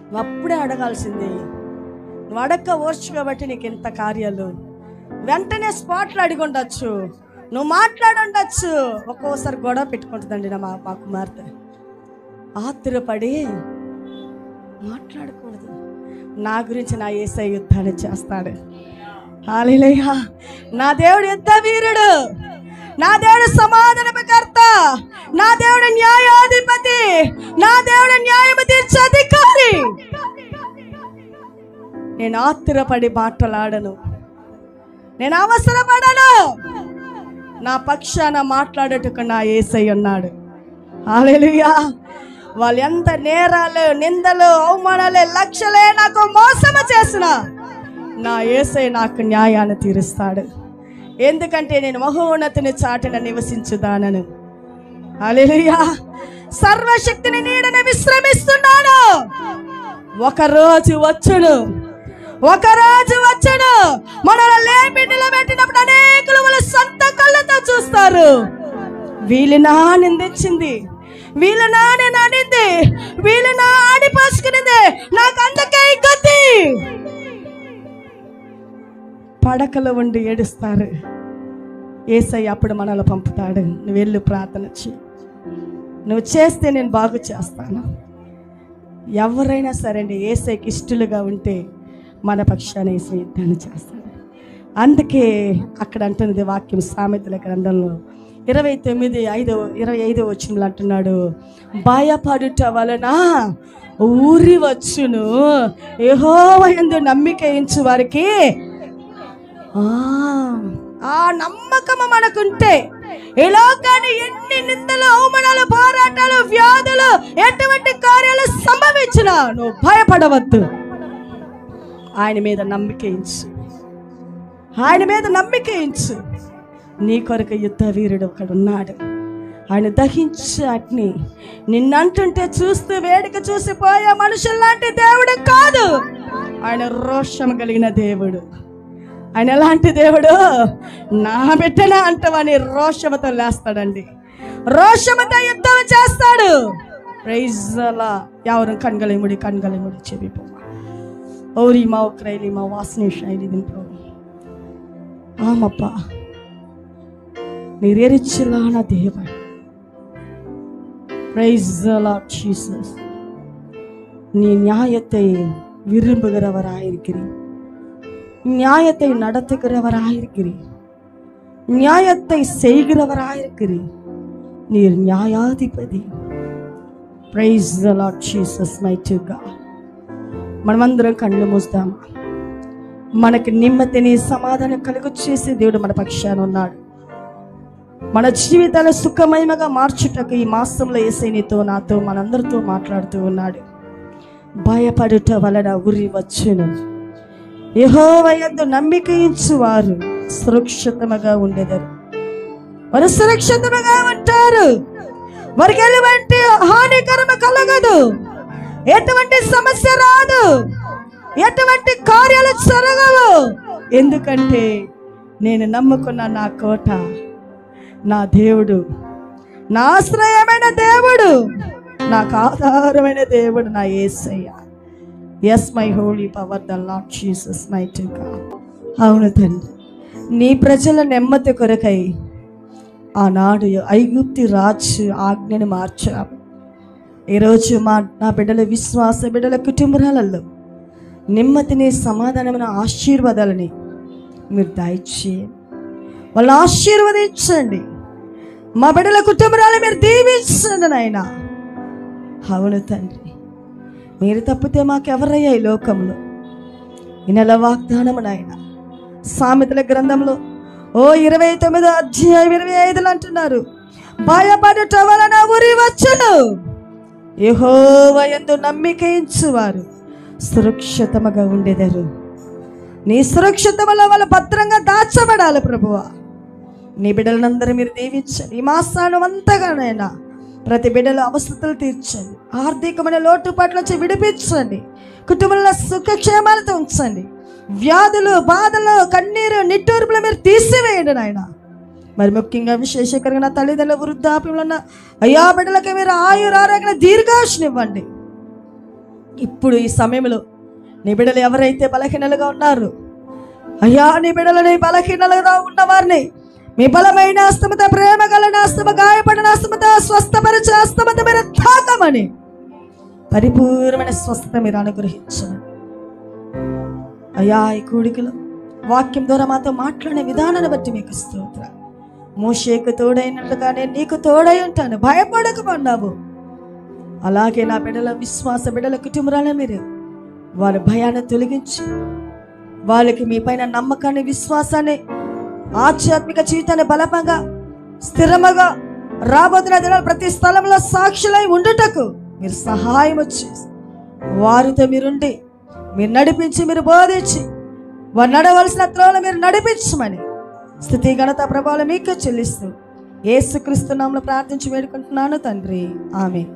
నువ్వు అప్పుడే అడగాల్సిందే, నువ్వు అడక్క ఓర్చు కాబట్టి నీకు ఇంత కార్యాలు. వెంటనే స్పాట్లో అడిగి ఉండొచ్చు, నువ్వు మాట్లాడుండొచ్చు. ఒక్కోసారి గొడవ పెట్టుకుంటుందండి మా కుమార్తె. ఆతురపడి మాట్లాడకూడదు. నా గురించి నా యేసయ్య యుద్ధాన్ని చేస్తాడు. హల్లెలూయా. నా దేవుడు యుద్ధ వీరుడు, నా దేవుడు సమాధానకర్త, నా దేవుడు న్యాయాధిపతి, నా దేవుడు న్యాయం తీర్చే అధికారి. నేను ఆతురపడి మాట్లాడను, నేను అవసరపడను. నా పక్షాన మాట్లాడేటకు నా యేసయ్య ఉన్నాడు. హల్లెలూయా. వాళ్ళు ఎంత నేరాలు, నిందలు, అవమానాలే, లక్షలే నాకు మోసము చేసిన నా యేసయ్య నాకు న్యాయాన్ని తీరుస్తాడు. ఎందుకంటే నేను మహోన్నతుని చాటున నివసించుదానను. హల్లెలూయా. సర్వశక్తిని నీడన విశ్రమిస్తున్నాను. ఒకరోజు వచ్చును, మనల్ని లేపి నిలబెట్టినప్పుడు అనేకులు వాళ్ళ సొంత కళ్ళతో చూస్తారు. వీళ్ళు నా నిందించింది, వీళ్ళు నా నేను అనింది, వీళ్ళు నా ఆడిపోసుకునింది, నాకు అందుకే గతి. పడకలో ఉండి ఏడుస్తారు. యేసయ్య అప్పుడు మనల్ని పంపుతాడు. నువ్వు వెళ్ళు ప్రార్థన చేయి, నువ్వు చేస్తే నేను బాగు చేస్తాను. ఎవరైనా సరే అండి యేసయ్యకి ఇష్టలుగా ఉంటే మన పక్షాన్ని యేసయ్య యుద్ధాన్ని చేస్తాడు. అందుకే అక్కడ అంటున్నది వాక్యం సామెతల గ్రంథంలో 29:25 వచనంలో అంటున్నాడు, భయపడుట వలన ఊరి వచ్చును, యెహోవా యందు నమ్మిక ఉంచు వారికి. ఆ నమ్మకము మనకుంటే ఈ లోకాన్ని ఎన్ని నిందలు, అవమానాలు, పోరాటాలు, వ్యాధులు, ఎటువంటి కార్యాలు సంభవించినా నువ్వు భయపడవద్దు. ఆయన మీద నమ్మిక ఉంచు, ఆయన మీద నమ్మిక ఉంచు. నీ కొరకు యుద్ధ వీరుడు ఒకడు ఉన్నాడు. ఆయన దహించు అగ్ని. నిన్నంటుంటే చూస్తూ వేడిక చూసిపోయే మనుషుల్లాంటి దేవుడు కాదు. ఆయన రోషం కలిగిన దేవుడు. ఆయన ఎలాంటి దేవుడు, నా బిడ్డనా అంటవని రోషముతో లేస్తాడండి, రోషముతో యుద్ధం చేస్తాడు. ప్రైజ్ అలా. ఎవరు కణగలిముడి చెవిపో ఓరి మా క్రైలి మా వాసనే శైలి దింపు. ஆமாப்பா, நீர் எரிச்சலான தேவன். Praise the Lord Jesus. நீ நியாயத்தை விரும்புகிறவராயிருக்கிறீர், நியாயத்தை நடத்துகிறவராயிருக்கிறீர். நியாயத்தை செய்கிறவராயிருக்கிறீர். நீர் நியாயாதிபதி. Praise the lord Jesus mighty God. మనమందరం కళ్ళు మూస్తామా? మనకి నెమ్మదిని సమాధానం కలుగు చేసే దేవుడు మన పక్షాన ఉన్నాడు. మన జీవితాల సుఖమయమగా మార్చుటకు ఈ మాసంలో యేసయ్య నీతో నాతో మనందరితో మాట్లాడుతూ ఉన్నాడు. భయపడుట వలన ఉరి వచ్చును. యెహోవా యందు నమ్మిక ఉంచువారు సురక్షితముగా ఉండెదరు. వారు సురక్షితముగా ఉంటారు. వారికి ఎటువంటి హానికరమ కలగదు, ఎటువంటి సమస్య రాదు, ఎటువంటి కార్యాలు జరగవు. ఎందుకంటే నేను నమ్ముకున్న నా కోట, నా దేవుడు, నా ఆశ్రయమైన దేవుడు, నాకు ఆధారమైన దేవుడు నా Yesayya. Yes my holy power the lord Jesus mighty God. అవును తండ్రి, నీ ప్రజల నెమ్మది కొరకై ఆనాడు ఐగుప్తి రాజు ఆజ్ఞని మార్చావు. ఈరోజు నా బిడ్డల విశ్వాస బిడ్డల కుటుంబాలలో నెమ్మదిని సమాధానమైన ఆశీర్వాదాలని మీరు దయచేయండి. వాళ్ళని ఆశీర్వదించండి. మా బిడ్డల కుటుంబాలను మీరు దీవించండి నాయన. అవును తండ్రి, మీరు తప్పితే మాకెవరయ్యా ఈ లోకంలో? ఈ నెల వాగ్దానము నాయన సామెతల గ్రంథంలో 29వ అధ్యాయం 25 అంటున్నారు, భయపడుట వలన ఉరి వచ్చును. యెహోవా యందు నమ్మిక ఉంచువారు సురక్షితముగా ఉండెదరు. నీ సురక్షితములో వాళ్ళు భద్రంగా దాచబడాలి ప్రభువా. నీ బిడ్డలందరూ మీరు దీవించండి. ఈ మాసాను అంతగానైనా ప్రతి బిడ్డల అవసరతలు తీర్చండి. ఆర్థికమైన లోటుపాట్ల నుంచి విడిపించండి. కుటుంబంలో సుఖక్షేమాలతో ఉంచండి. వ్యాధులు, బాధలు, కన్నీరు, నిట్టూర్పులు మీరు తీసివేయండి నాయన. మరి ముఖ్యంగా విశేషకరంగా నా తల్లిదండ్రుల వృద్ధాప్యంలో ఉన్న అయ్యా బిడ్డలకి మీరు ఆయురారోగ్య దీర్ఘాయుష్నివ్వండి. ఇప్పుడు ఈ సమయంలో నీ బిడ్డలు ఎవరైతే బలహీనలుగా ఉన్నారు, అయ్యా నీ బిడ్డలని బలహీనలుగా ఉన్నవారిని మీ బలమైన హస్తమత, ప్రేమ గలన హస్తమ, గాయపడిన హస్తమత, స్వస్థపరిచే హస్తమత మీరు తాకమని పరిపూర్ణమైన స్వస్థత మీరు అనుగ్రహించండి. అయ్యా ఈ కూడికలో వాక్యం ద్వారా మాతో మాట్లాడే విధానాన్ని బట్టి మీకు స్తోత్రం. మోషేకు తోడైనట్లుగా నేను నీకు తోడై ఉంటాను, భయపడకమన్నావు. అలాగే నా బిడ్డల విశ్వాస బిడ్డల కుటుంబాలను మీరు వారి భయాన్ని తొలగించి వాళ్ళకి మీ పైన నమ్మకాన్ని, విశ్వాసాన్ని, ఆధ్యాత్మిక జీవితాన్ని బలపంగా స్థిరముగా రాబోతున్న దినాలు ప్రతి స్థలంలో సాక్షులై ఉండుటకు మీరు సహాయం చేసి వారితో మీరుండి మీరు నడిపించి, మీరు బోధించి వారు నడవలసిన త్రోవలో మీరు నడిపించమని స్తుతి ఘనత ప్రభావాలు మీకు చెల్లిస్తూ యేసుక్రీస్తు నామములో ప్రార్థించి వేడుకుంటున్నాను తండ్రి. ఆమేన్.